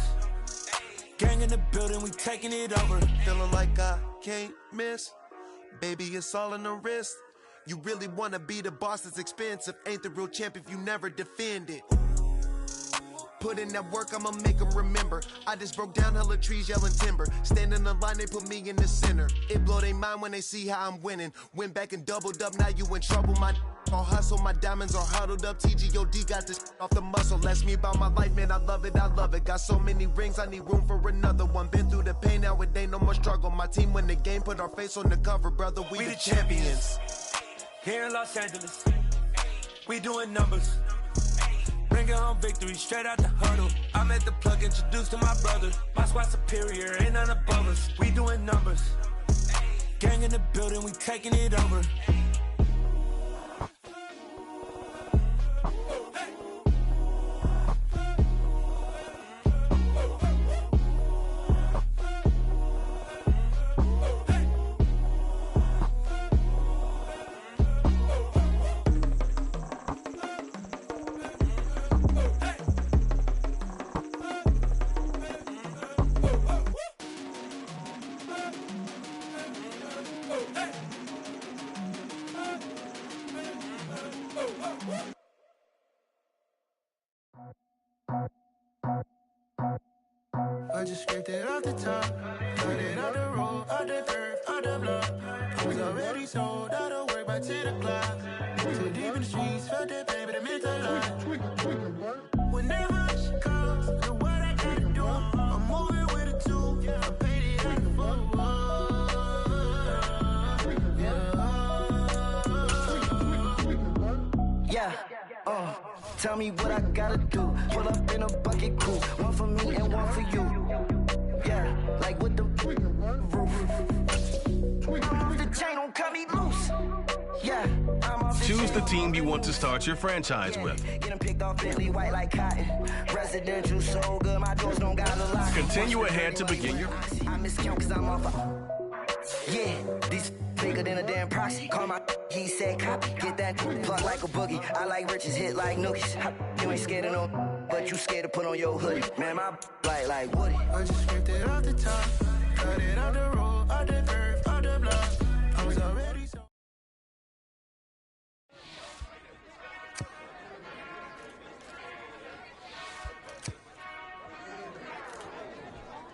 Gang in the building, we taking it over. Feeling like I can't miss. Baby, it's all in the wrist. You really wanna be the boss, it's expensive. Ain't the real champ if you never defend it. Put in that work, I'ma make them remember. I just broke down hella trees, yelling timber. Stand in the line, they put me in the center. It blow their mind when they see how I'm winning. Went back and doubled up, now you in trouble. My all hustle, my diamonds are huddled up. TGOD got this off the muscle. Ask me about my life, man, I love it. Got so many rings, I need room for another one. Been through the pain, now it ain't no more struggle. My team win the game, put our face on the cover, brother. We the champions. Here in Los Angeles, we doing numbers. Bringing home victory straight out the huddle. I'm at the plug, introduced to my brothers. My squad superior, ain't none above us. We doing numbers. Gang in the building, we taking it over. I just scraped it off the top, cut it out the road, out the dirt, out the block. I was already sold out of work by 10 o'clock. Too deep in the streets, felt that pain, but it meant a lot. Whenever she calls, do what I gotta do. I'm moving with a two, I'm painted like a fool. Yeah, tell me what I gotta do. Pull up in a bucket coupe, one for me and one for you. Yeah, like with the roof. I'm off the chain, don't cut me loose. Yeah, I'm off the Choose the team you want to start your franchise with. Getting picked off Bentley white like cotton. Residential so good, my doors don't got a lock. Continue ahead to begin your... I miscount cause I'm off yeah, these bigger than a damn proxy. Call my he said copy. Get that plug like a boogie. I like riches, hit like nookies. You ain't scared of no, but you scared to put on your hoodie. Man, my like Woody. I just scraped it off the top, cut it out the road, out the dirt, out the block. I was already so.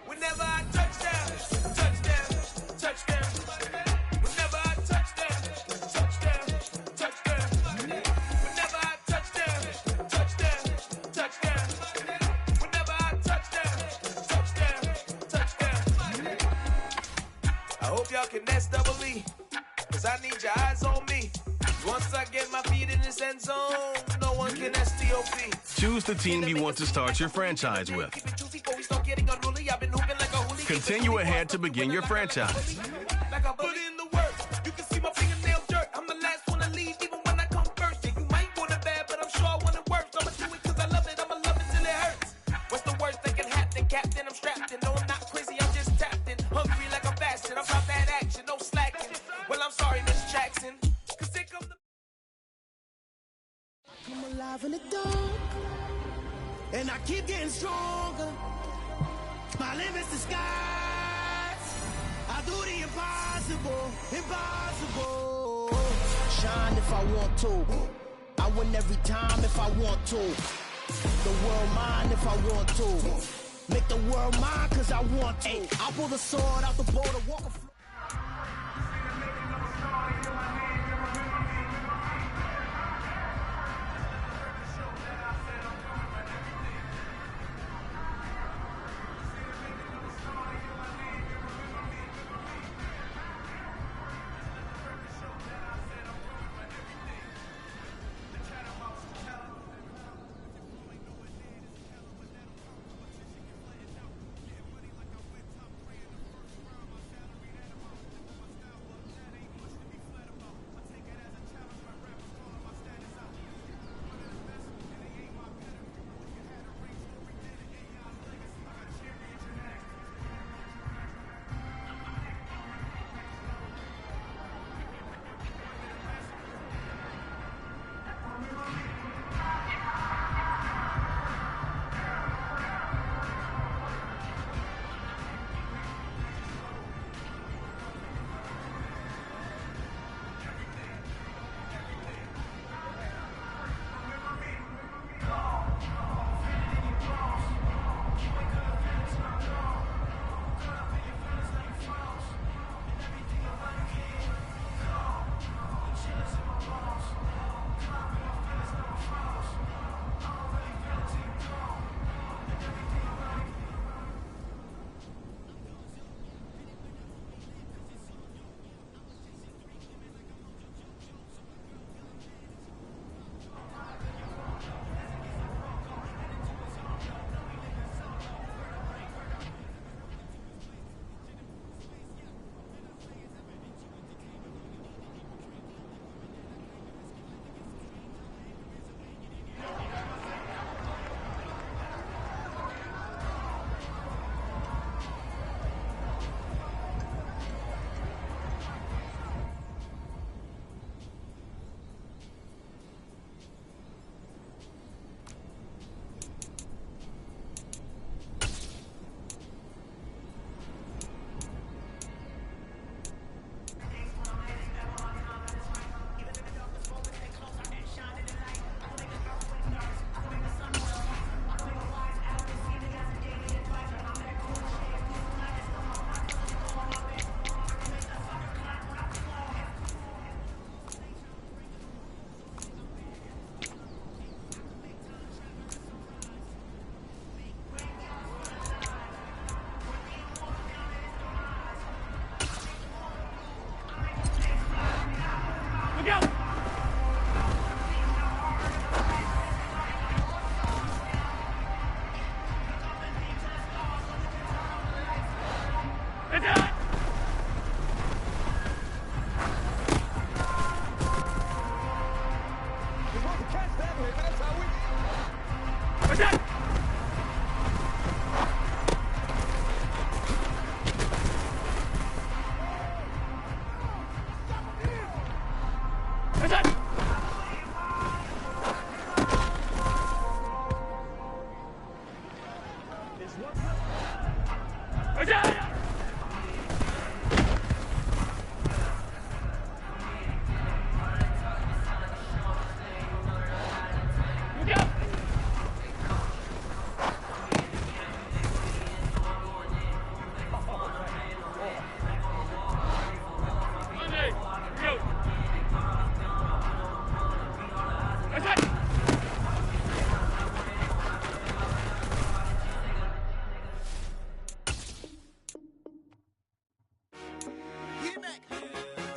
Whenever I touchdown, touchdown, touchdown. Whenever I touchdown, touchdown, touchdown. Whenever I touchdown, touchdown, touchdown. Whenever I touchdown, touchdown, touchdown. I hope y'all can nest double E, cause I need your eyes on me. Once I get my feet in this end zone, no one can STOP. Choose the team you want to start your franchise with. Continue ahead to begin your franchise. Like I put in the work, you can see my fingernail dirt. I'm the last one to leave, even when I come first. Yeah, you might want it bad, but I'm sure I want it worse. I'ma do it cause I love it, I'ma love it till it hurts. What's the worst that can happen, Captain? I'm strapped in. No, I'm not crazy, I'm just tapped in. Hungry like I'm fasting, I'm about that action, no slacking. Well, I'm sorry, Miss Jackson, cause here comes the... I'm alive in the dark, and I keep getting stronger. My limit's the skies. I do the impossible, impossible. Shine if I want to. I win every time if I want to. The world mine if I want to. Make the world mine cause I want to. I'll pull the sword out the border, walk a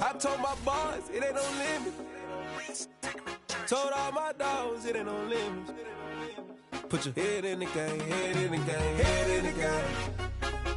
I told my boys, it ain't no limit. Told all my dogs, it ain't no limit. Put your head in the game, head in the game, head in the game.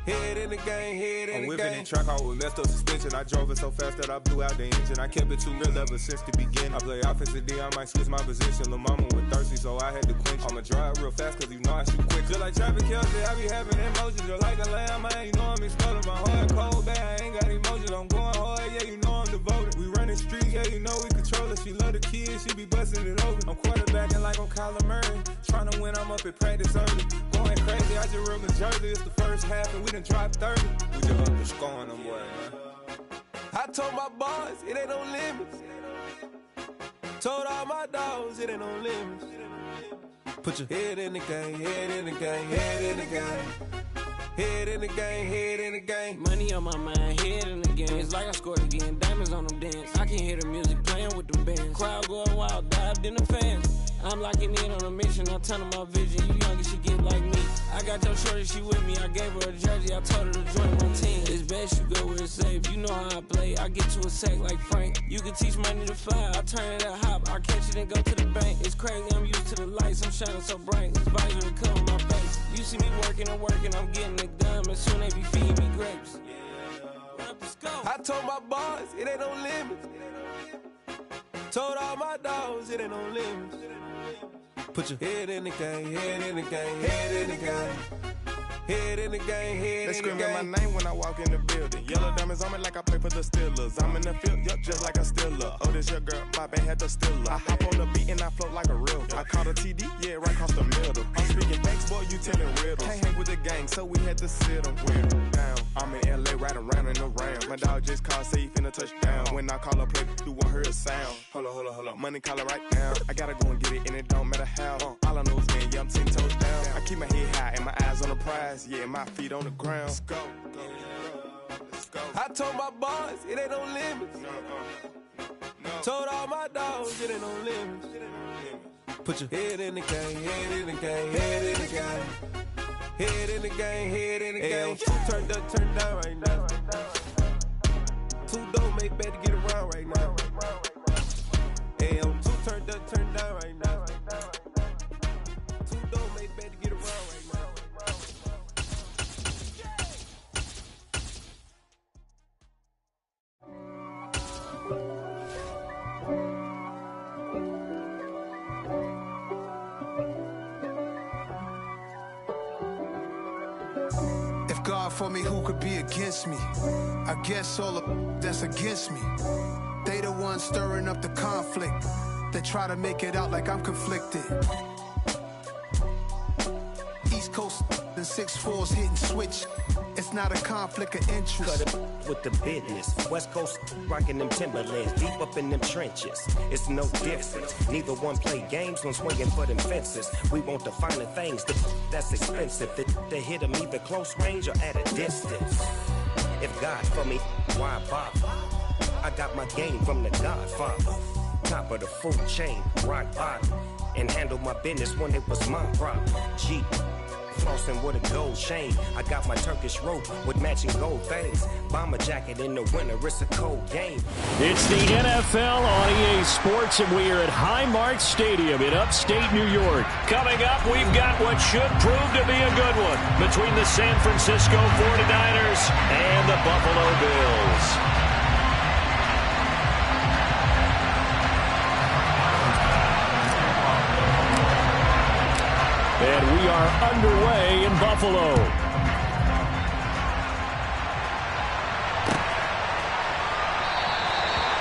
Head in the game, head in the game. I'm whipping in track hall with messed up suspension. I drove it so fast that I blew out the engine. I kept it too real ever since the beginning. I play offensive D, I might switch my position. Lil' mama was thirsty, so I had to quench. I'ma drive real fast, cause you know I shoot quick. Just like Travis Kelce, I be having emotions. Just like a lamb, man, you know I'm exploding. My heart cold, bad, I ain't got emotions. I'm going hard, yeah, you know I'm devoted. We running streets, yeah, you know we control it. She love the kids, she be busting it open. I'm quarterbacking like I'm Kyler Murray. Trying to win, I'm up at practice early. Going crazy, I just rub the jersey. It's the first half, and we done dropped 30. We just up the score on them boys, man. I told my boys, it ain't no limits. Told all my dogs, it ain't no limits. Put your head in the game, head in the game, head in the game. Head in the game, head in the game. Money on my mind, head in the game. It's like I scored again, diamonds on them dance. I can hear the music playing with them bands. Crowd going wild, dived in the fans. I'm locking in on a mission, I tell her my vision. You younger, she get like me. I got your shorty, she with me. I gave her a jersey, I told her to join my team. It's best you go where it's safe. You know how I play. I get to a sack like Frank. You can teach money to fly. I turn it at hop. I catch it and go to the bank. It's crazy, I'm used to the lights. I'm shining so bright. This visor to cover my face. You see me working and working, I'm getting it done. And soon they be feeding me grapes. I told my boys, it ain't no limits. Told all my dogs, it ain't no limits. Put your head in the game, head in the game, head in the game. Head in the game, head They in the game. screaming my name when I walk in the building. Yellow diamonds on me like I play for the Steelers. I'm in the field, yup, just like a Steeler. Oh, this your girl, my band had the Steeler. I hop on the beat and I float like a real. I caught a TD, yeah, right across the middle. I'm speaking thanks, boy, you telling riddles. Can't hang with the gang, so we had to sit them down. I'm in LA, riding around and around. My dog just called, say he finna touchdown. When I call a play, you won't hear a sound. Hold up, money call it right now. I gotta go and get it, and it don't matter how. All I know is man, yeah, I'm 10 toes down. I keep my head high and my eyes on the prize. Yeah, my feet on the ground. Let's go. I told my boys, it ain't no limits. Told all my dogs, it ain't no limits. Put your head in the game, head in the game, head in the game. Head in the game, head in the game. Turned up, turned down right now. Too dope, make better get around right now. Hey, I'm too turned up, turned down right now. Too dope, make better get around right now. God for me, who could be against me? I guess all the that's against me. They the ones stirring up the conflict. They try to make it out like I'm conflicted. East Coast and 6'4s hitting switch. It's not a conflict of interest. Cut it with the business. West Coast rocking them Timberlands, deep up in them trenches. It's no difference. Neither one play games when swinging for them fences. We want the finer things, that's expensive. They hit them either close range or at a distance. If God for me, why bother? I got my game from the Godfather. Top of the food chain, rock bottom. And handle my business when it was my problem. G. Flossing with a gold chain. I got my Turkish rope with matching gold things. Bomber jacket in the winter, it's a cold game. It's the NFL on EA Sports, and we are at Highmark Stadium in upstate New York. Coming up, we've got what should prove to be a good one between the San Francisco 49ers and the Buffalo Bills. And we are underway in Buffalo.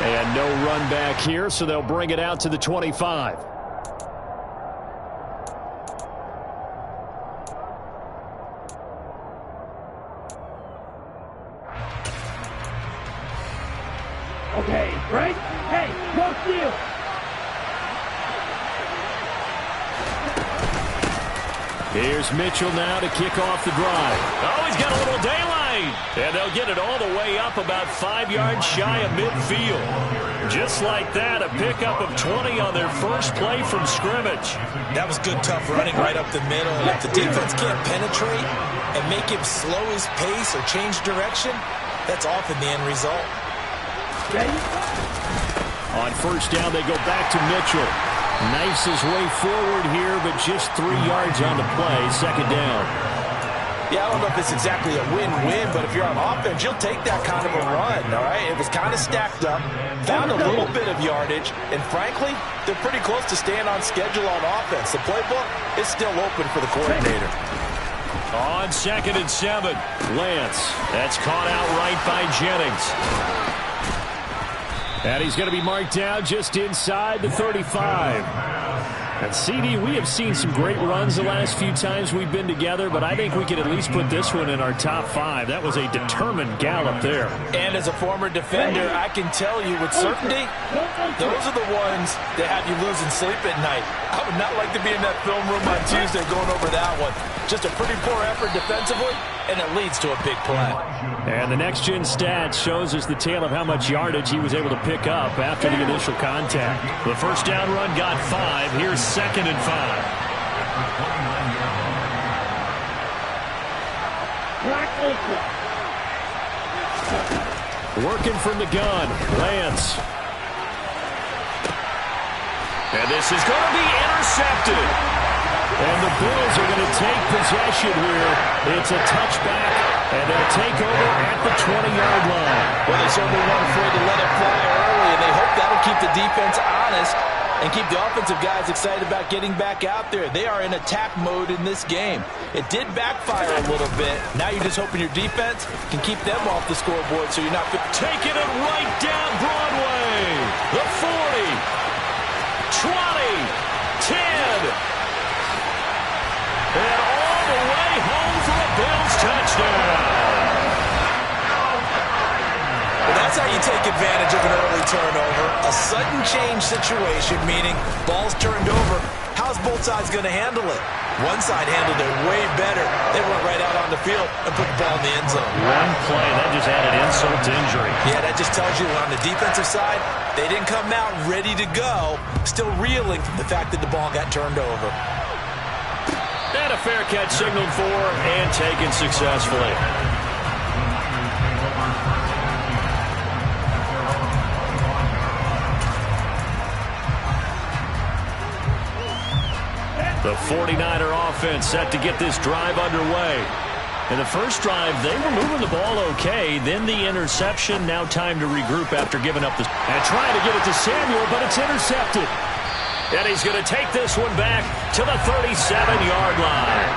And no run back here, so they'll bring it out to the 25. Okay, right? Hey, no steal! Here's Mitchell now to kick off the drive. Oh, he's got a little daylight. And they'll get it all the way up about 5 yards shy of midfield. Just like that, a pickup of 20 on their first play from scrimmage. That was good, tough running right up the middle. And if the defense can't penetrate and make him slow his pace or change direction, that's often the end result. On first down, they go back to Mitchell. Knifes his way forward here, but just 3 yards on the play. Second down. Yeah, I don't know if it's exactly a win-win, but if you're on offense, you'll take that kind of a run, all right? It was kind of stacked up, found a little bit of yardage, and frankly, they're pretty close to staying on schedule on offense. The playbook is still open for the coordinator. On 2nd and 7, Lance. That's caught out right by Jennings. And he's going to be marked down just inside the 35. And CD, we have seen some great runs the last few times we've been together, but I think we could at least put this one in our top 5. That was a determined gallop there. And as a former defender, I can tell you with certainty, those are the ones that have you losing sleep at night. I would not like to be in that film room on Tuesday going over that one. Just a pretty poor effort defensively, and it leads to a big play. And the next-gen stats shows us the tale of how much yardage he was able to pick up after the initial contact. The first down run got 5. Here's 2nd and 5. Working from the gun, Lance. And this is going to be intercepted. And the Bills are going to take possession here. It's a touchback, and they'll take over at the 20-yard line. Well, they certainly weren't afraid to let it fly early, and they hope that'll keep the defense honest and keep the offensive guys excited about getting back out there. They are in attack mode in this game. It did backfire a little bit. Now you're just hoping your defense can keep them off the scoreboard so you're not taking it right down Broadway. The 40, 20, 10. And all the way home for a Bills touchdown. Well, that's how you take advantage of an early turnover. A sudden change situation, meaning ball's turned over. How's both sides going to handle it? One side handled it way better. They went right out on the field and put the ball in the end zone. One play, that just added insult to injury. Yeah, that just tells you on the defensive side, they didn't come out ready to go, still reeling from the fact that the ball got turned over. And a fair catch signaled for and taken successfully. The 49er offense set to get this drive underway. In the first drive, they were moving the ball okay. Then the interception. Now time to regroup after giving up the... And trying to get it to Samuel, but it's intercepted. And he's going to take this one back to the 37-yard line.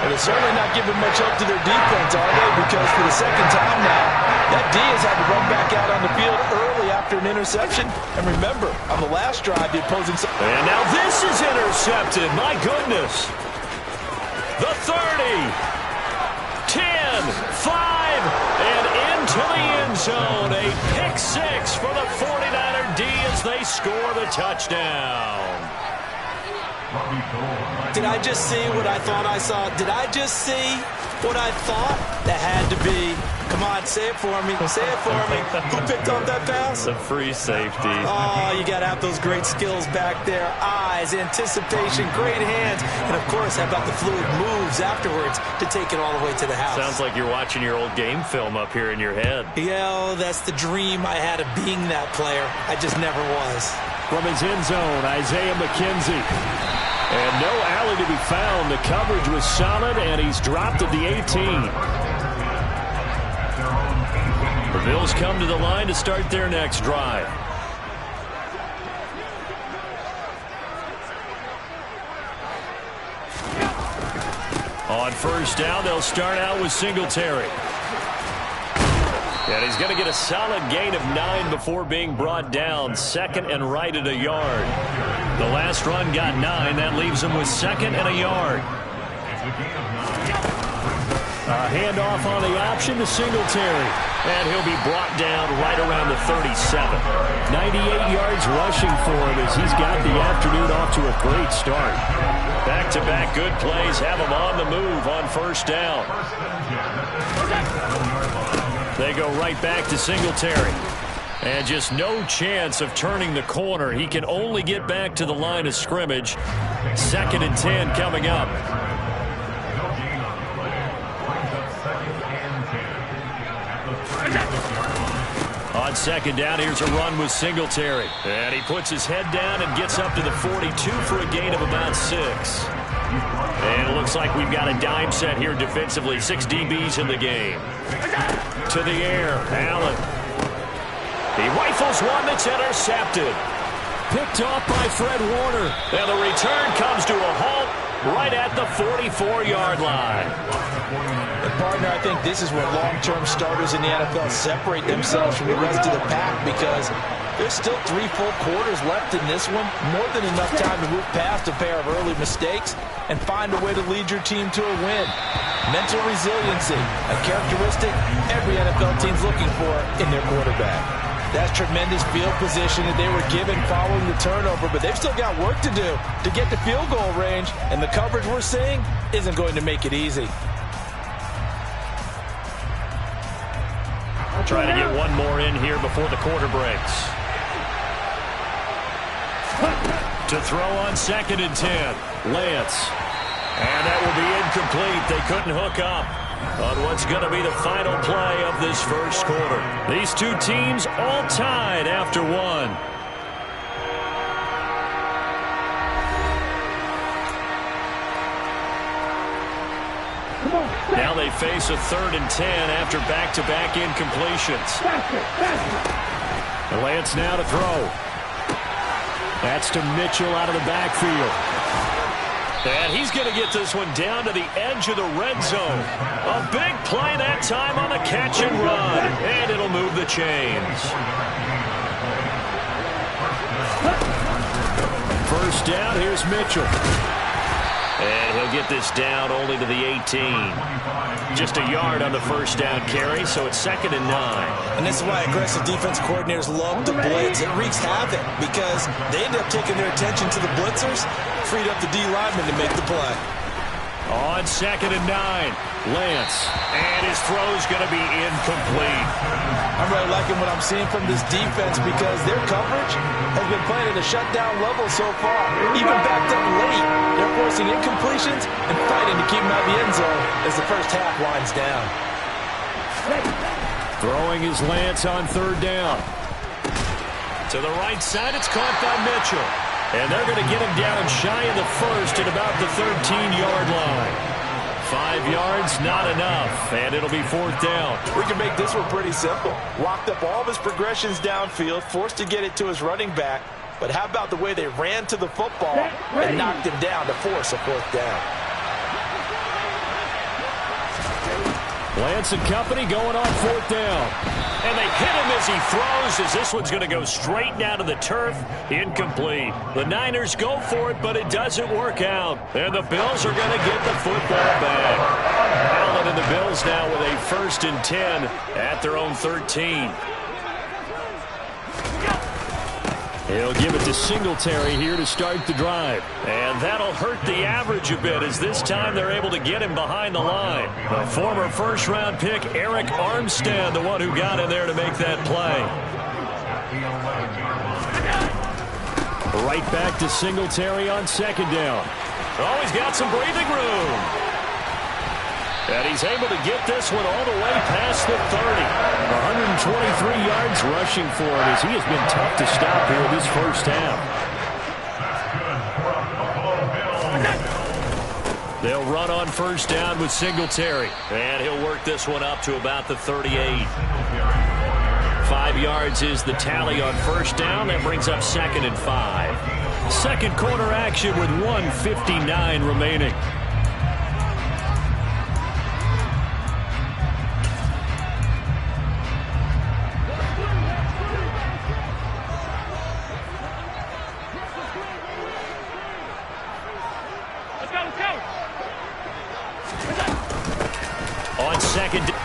And they're certainly not giving much help to their defense, are they? Because for the second time now, that D has had to run back out on the field early after an interception. And remember, on the last drive, the opposing... And now this is intercepted. My goodness. The 30, 10, 5, and into the end zone. A pick 6 for the 49er D as they score the touchdown. Did I just see what I thought I saw? Did I just see what I thought? That had to be. Come on, say it for me. Say it for me. Who picked up that pass? The free safety. Oh, you got to have those great skills back there. Eyes, anticipation, great hands. And, of course, how about the fluid moves afterwards to take it all the way to the house? Sounds like you're watching your old game film up here in your head. Yeah, that's the dream I had of being that player. I just never was. From his end zone, Isaiah McKenzie. And no alley to be found. The coverage was solid, and he's dropped at the 18. The Bills come to the line to start their next drive. On first down, they'll start out with Singletary. And he's going to get a solid gain of 9 before being brought down. Second and right at a yard. The last run got 9. That leaves him with second and a yard. A handoff on the option to Singletary. And he'll be brought down right around the 37. 98 yards rushing for him as he's got the afternoon off to a great start. Back-to-back good plays have him on the move on first down. They go right back to Singletary. And just no chance of turning the corner. He can only get back to the line of scrimmage. 2nd and 10 coming up. On On second down, here's a run with Singletary. And he puts his head down and gets up to the 42 for a gain of about 6. And it looks like we've got a dime set here defensively. 6 DBs in the game. To the air, Allen. He rifles one that's intercepted. Picked off by Fred Warner. And the return comes to a halt right at the 44-yard line. And partner, I think this is where long-term starters in the NFL separate themselves from the rest of the pack, because there's still 3 full quarters left in this one. More than enough time to move past a pair of early mistakes and find a way to lead your team to a win. Mental resiliency, a characteristic every NFL team's looking for in their quarterback. That's tremendous field position that they were given following the turnover, but they've still got work to do to get to field goal range, and the coverage we're seeing isn't going to make it easy. Trying to get one more in here before the quarter breaks. To throw on 2nd and 10, Lance. And that will be incomplete. They couldn't hook up on what's going to be the final play of this first quarter. These two teams all tied after one. Now they face a 3rd and 10 after back-to-back incompletions. Lance now to throw. That's to Mitchell out of the backfield. And he's going to get this one down to the edge of the red zone. A big play that time on the catch and run. And it'll move the chains. First down, here's Mitchell. And he'll get this down only to the 18. Just a yard on the first down carry, so it's 2nd and 9. And this is why aggressive defense coordinators love to blitz. It wreaks havoc because they end up taking their attention to the blitzers, freed up the D lineman to make the play. On 2nd and 9, Lance. And his throw's going to be incomplete. I'm really liking what I'm seeing from this defense because their coverage has been playing at a shutdown level so far. Even backed up late, they're forcing incompletions and fighting to keep them out of the end zone as the first half winds down. Throwing is Lance on 3rd down. To the right side, it's caught by Mitchell. And they're going to get him down shy of the first at about the 13-yard line. 5 yards, not enough, and it'll be 4th down. We can make this one pretty simple. Walked up all of his progressions downfield, forced to get it to his running back. But how about the way they ran to the football and knocked him down to force a 4th down? Lance and company going on 4th down. And they hit him as he throws, as this one's going to go straight down to the turf. Incomplete. The Niners go for it, but it doesn't work out. And the Bills are going to get the football back. Allen and the Bills now with a 1st and 10 at their own 13. He'll give it to Singletary here to start the drive. And that'll hurt the average a bit, as this time they're able to get him behind the line. The former first-round pick, Eric Armstead, the one who got in there to make that play. Right back to Singletary on 2nd down. Oh, he's got some breathing room. And he's able to get this one all the way past the 30. 123 yards rushing for him, as he has been tough to stop here this first half. They'll run on 1st down with Singletary. And he'll work this one up to about the 38. 5 yards is the tally on 1st down. That brings up 2nd and 5. Second quarter action with 1:59 remaining.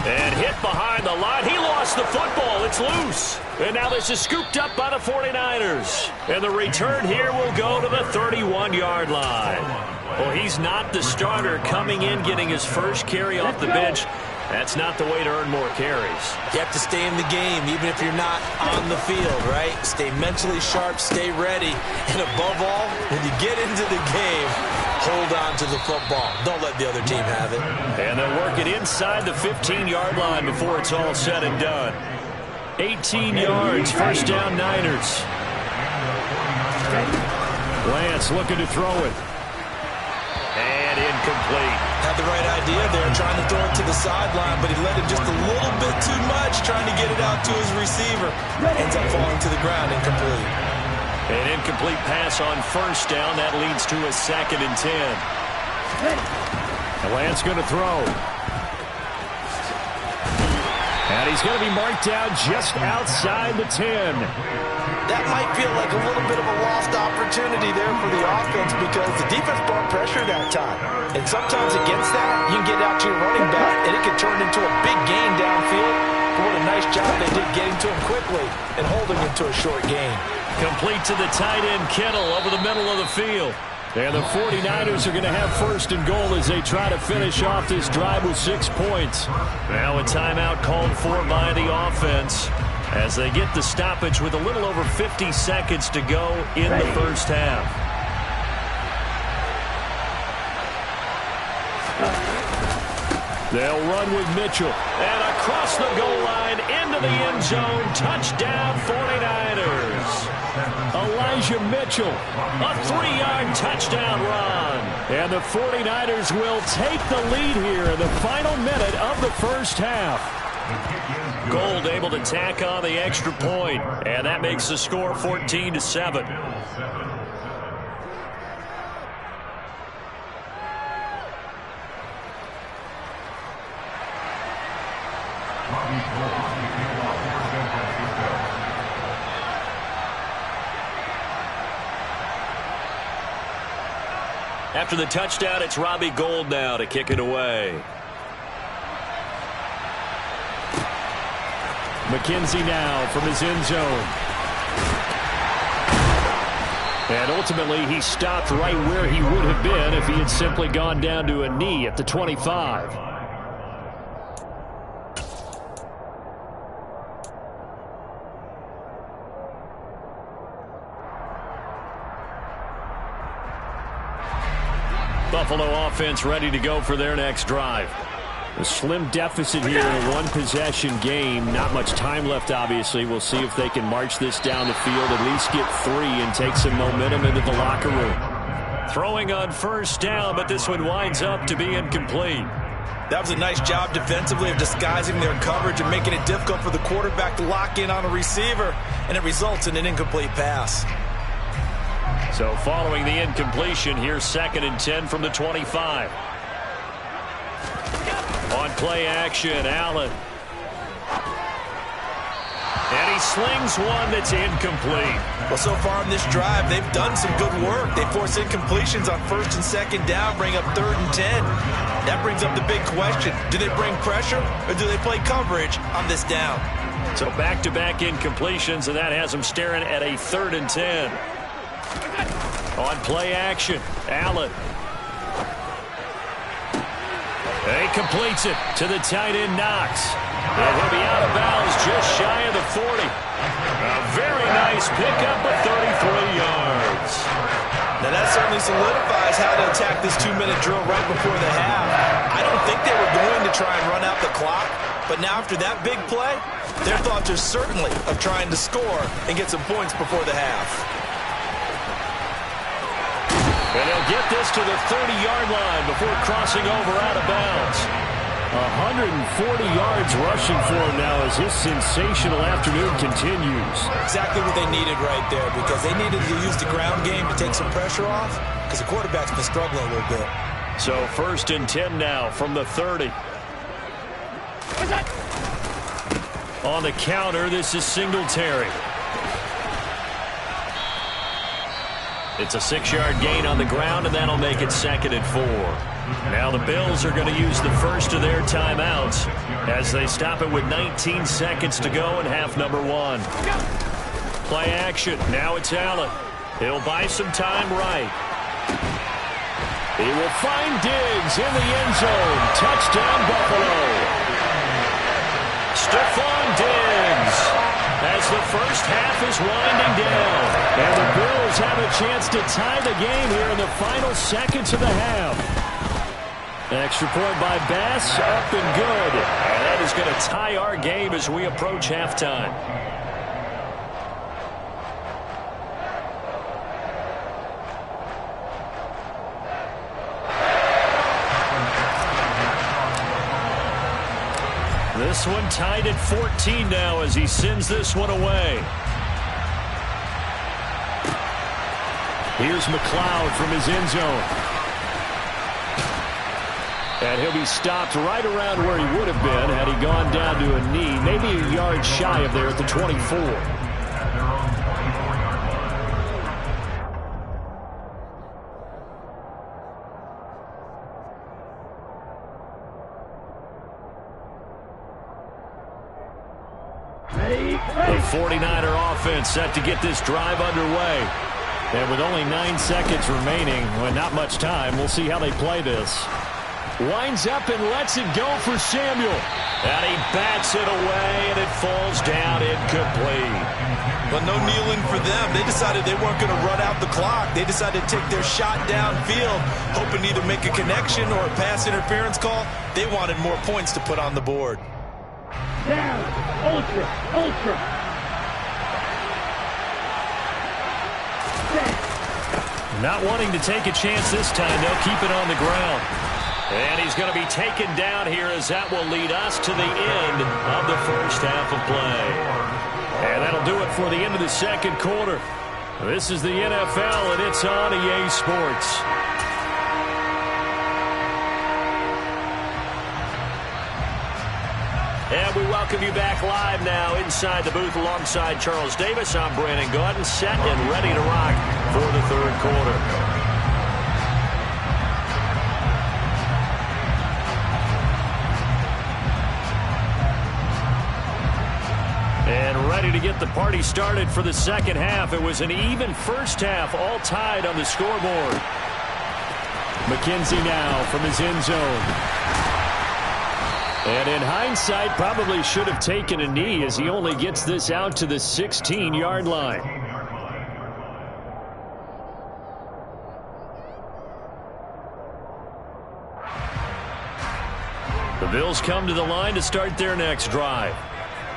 And hit behind the line. He lost the football. It's loose. And now this is scooped up by the 49ers. And the return here will go to the 31-yard line. Well, he's not the starter coming in, getting his first carry off the bench. That's not the way to earn more carries. You have to stay in the game, even if you're not on the field, right? Stay mentally sharp, stay ready. And above all, when you get into the game, hold on to the football. Don't let the other team have it. And they'll work it inside the 15-yard line before it's all said and done. 18 yards, first down Niners. Lance looking to throw it. And incomplete. Had the right idea there, trying to throw it to the sideline, but he let him just a little bit too much, trying to get it out to his receiver. Ends up falling to the ground, incomplete. An incomplete pass on first down. That leads to a 2nd and 10. And Lance going to throw. And he's going to be marked out just outside the 10. That might feel like a little bit of a lost opportunity there for the offense because the defense brought pressure that time. And sometimes against that, you can get out to your running back, and it can turn into a big gain downfield. But what a nice job they did getting to him quickly and holding him to a short gain. Complete to the tight end, Kittle, over the middle of the field. And the 49ers are going to have 1st and goal as they try to finish off this drive with 6 points. Now a timeout called for by the offense as they get the stoppage with a little over 50 seconds to go in the first half. They'll run with Mitchell. And across the goal line into the end zone. Touchdown 49ers. Elijah Mitchell, a 3-yard touchdown run. And the 49ers will take the lead here in the final minute of the first half. Gold able to tack on the extra point, and that makes the score 14-7. After the touchdown, it's Robbie Gould now to kick it away. McKenzie now from his end zone. And ultimately, he stopped right where he would have been if he had simply gone down to a knee at the 25. Buffalo offense ready to go for their next drive. A slim deficit here in a one-possession game. Not much time left, obviously. We'll see if they can march this down the field, at least get 3 and take some momentum into the locker room. Throwing on first down, but this one winds up to be incomplete. That was a nice job defensively of disguising their coverage and making it difficult for the quarterback to lock in on a receiver, and it results in an incomplete pass. So following the incompletion, here's 2nd and 10 from the 25. On play action, Allen. And he slings one that's incomplete. Well, so far in this drive, they've done some good work. They force incompletions on 1st and 2nd down, bring up 3rd and 10. That brings up the big question. Do they bring pressure or do they play coverage on this down? So back-to-back incompletions, and that has them staring at a 3rd and 10. On play action, Allen. He completes it to the tight end, Knox. And he'll be out of bounds just shy of the 40. A very nice pickup of 33 yards. Now that certainly solidifies how to attack this 2-minute drill right before the half. I don't think they were going to try and run out the clock, but now after that big play, their thoughts are certainly of trying to score and get some points before the half. And he'll get this to the 30-yard line before crossing over out of bounds. 140 yards rushing for him now as his sensational afternoon continues. Exactly what they needed right there, because they needed to use the ground game to take some pressure off, because the quarterback's been struggling a little bit. So 1st and 10 now from the 30. On the counter, this is Singletary. It's a 6-yard gain on the ground, and that'll make it 2nd and 4. Now the Bills are going to use the first of their timeouts as they stop it with 19 seconds to go in half number 1. Play action. Now it's Allen. He'll buy some time right. He will find Diggs in the end zone. Touchdown, Buffalo. Stephon Diggs. As the first half is winding down. And the Bills have a chance to tie the game here in the final seconds of the half. Extra point by Bass, up and good. And that is going to tie our game as we approach halftime. This one tied at 14 now as he sends this one away. Here's McLeod from his end zone. And he'll be stopped right around where he would have been had he gone down to a knee, maybe a yard shy of there at the 24. The 49er offense set to get this drive underway. And with only 9 seconds remaining, well, not much time, we'll see how they play this. Winds up and lets it go for Samuel. And he bats it away, and it falls down incomplete. But no kneeling for them. They decided they weren't going to run out the clock. They decided to take their shot downfield, hoping to either make a connection or a pass interference call. They wanted more points to put on the board. Down, ultra, ultra. Not wanting to take a chance this time, they'll keep it on the ground. And he's going to be taken down here as that will lead us to the end of the first half of play. And that'll do it for the end of the second quarter. This is the NFL, and it's on EA Sports. And we welcome you back live now inside the booth alongside Charles Davis. I'm Brandon Gaudin, set and ready to rock for the third quarter. And ready to get the party started for the second half. It was an even first half, all tied on the scoreboard. McKenzie now from his end zone. And in hindsight, probably should have taken a knee as he only gets this out to the 16-yard line. The Bills come to the line to start their next drive.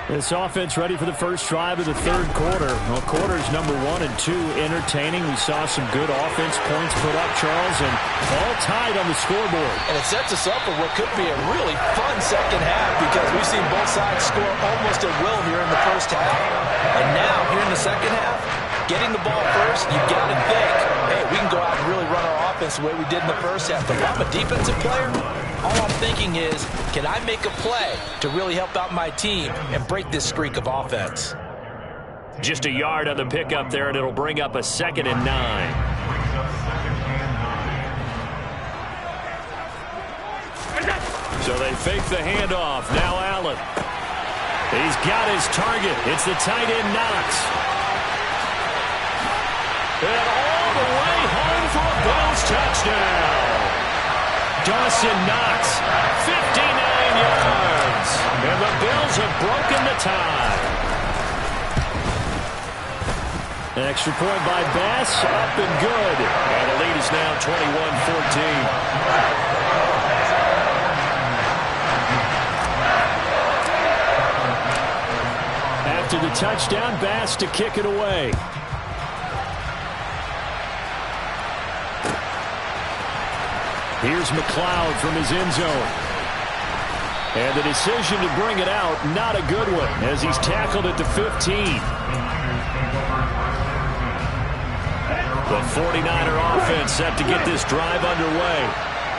This offense ready for the first drive of the third quarter. Well, quarters number 1 and 2 entertaining. We saw some good offense points put up, Charles, and all tied on the scoreboard. And it sets us up for what could be a really fun second half because we've seen both sides score almost at will here in the first half. And now, here in the second half, getting the ball first, you've got to think, hey, we can go out and really run our offense the way we did in the first half. But if I'm a defensive player, all I'm thinking is, can I make a play to really help out my team and break this streak of offense? Just a yard on the pickup there, and it'll bring up a 2nd and 9. So they fake the handoff. Now Allen. He's got his target. It's the tight end Knox. And all the way home for a Bills touchdown. Dawson Knox, 59 yards. And the Bills have broken the tie. An extra point by Bass, up and good. And the lead is now 21-14. After the touchdown, Bass to kick it away. Here's McLeod from his end zone. And the decision to bring it out, not a good one, as he's tackled at the 15. The 49er offense set to get this drive underway.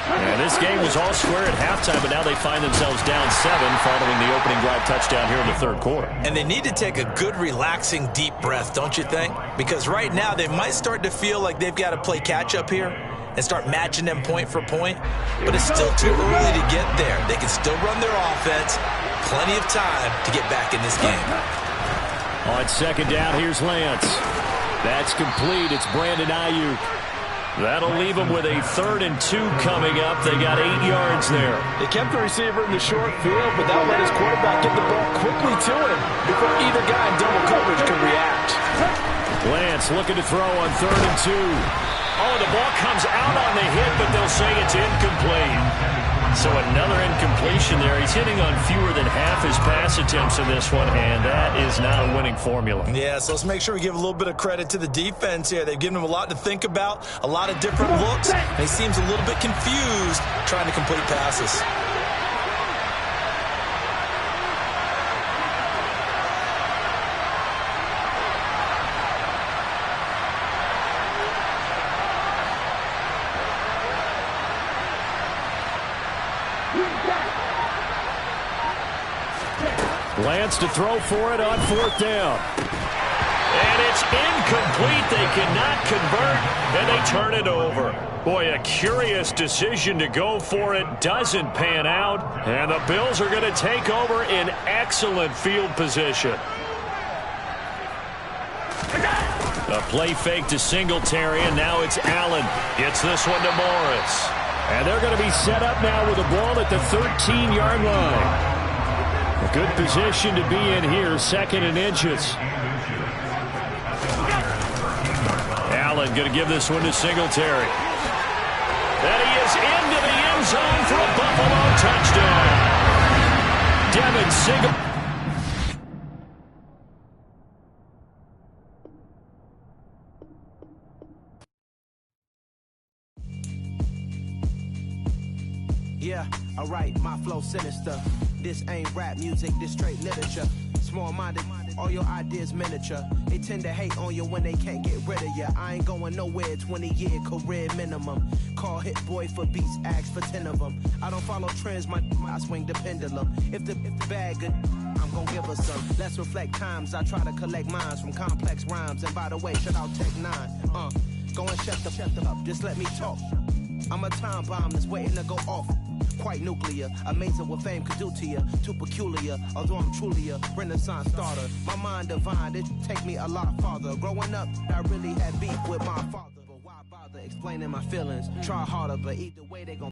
And this game was all square at halftime, but now they find themselves down 7 following the opening drive touchdown here in the third quarter. And they need to take a good, relaxing, deep breath, don't you think? Because right now they might start to feel like they've got to play catch-up here and start matching them point for point. But it's still too early to get there. They can still run their offense. Plenty of time to get back in this game. On second down, here's Lance. That's complete. It's Brandon Ayuk. That'll leave them with a 3rd and 2 coming up. They got 8 yards there. They kept the receiver in the short field, but that let his quarterback get the ball quickly to him before either guy in double coverage could react. Lance looking to throw on 3rd and 2. Oh, the ball comes out on the hit, but they'll say it's incomplete. So another incompletion there. He's hitting on fewer than half his pass attempts in this one, and that is not a winning formula. Yeah, so let's make sure we give a little bit of credit to the defense here. They've given him a lot to think about, a lot of different looks, and he seems a little bit confused trying to complete passes. Lance to throw for it on 4th down. And it's incomplete. They cannot convert, and they turn it over. Boy, a curious decision to go for it. Doesn't pan out, and the Bills are going to take over in excellent field position. A play fake to Singletary, and now it's Allen. Gets this one to Morris. And they're going to be set up now with the ball at the 13-yard line. A good position to be in here, 2nd and inches. Allen going to give this one to Singletary. And he is into the end zone for a Buffalo touchdown. Devin Singletary. Yeah, alright, my flow sinister. This ain't rap music, this straight literature. Small-minded, all your ideas miniature. They tend to hate on you when they can't get rid of you. I ain't going nowhere, 20-year career minimum. Call Hit Boy for beats, ask for 10 of them. I don't follow trends, I swing the pendulum. If the bag good, I'm gonna give us some. Let's reflect times, I try to collect minds from complex rhymes. And by the way, shout out Tech 9. Go and shut them up, just let me talk. I'm a time bomb that's waiting to go off. Quite nuclear, amazing what fame could do to you. Too peculiar, although I'm truly a renaissance starter. My mind divine, it take me a lot farther. Growing up, I really had beef with my father. But why bother explaining my feelings? Try harder, but either way they gon'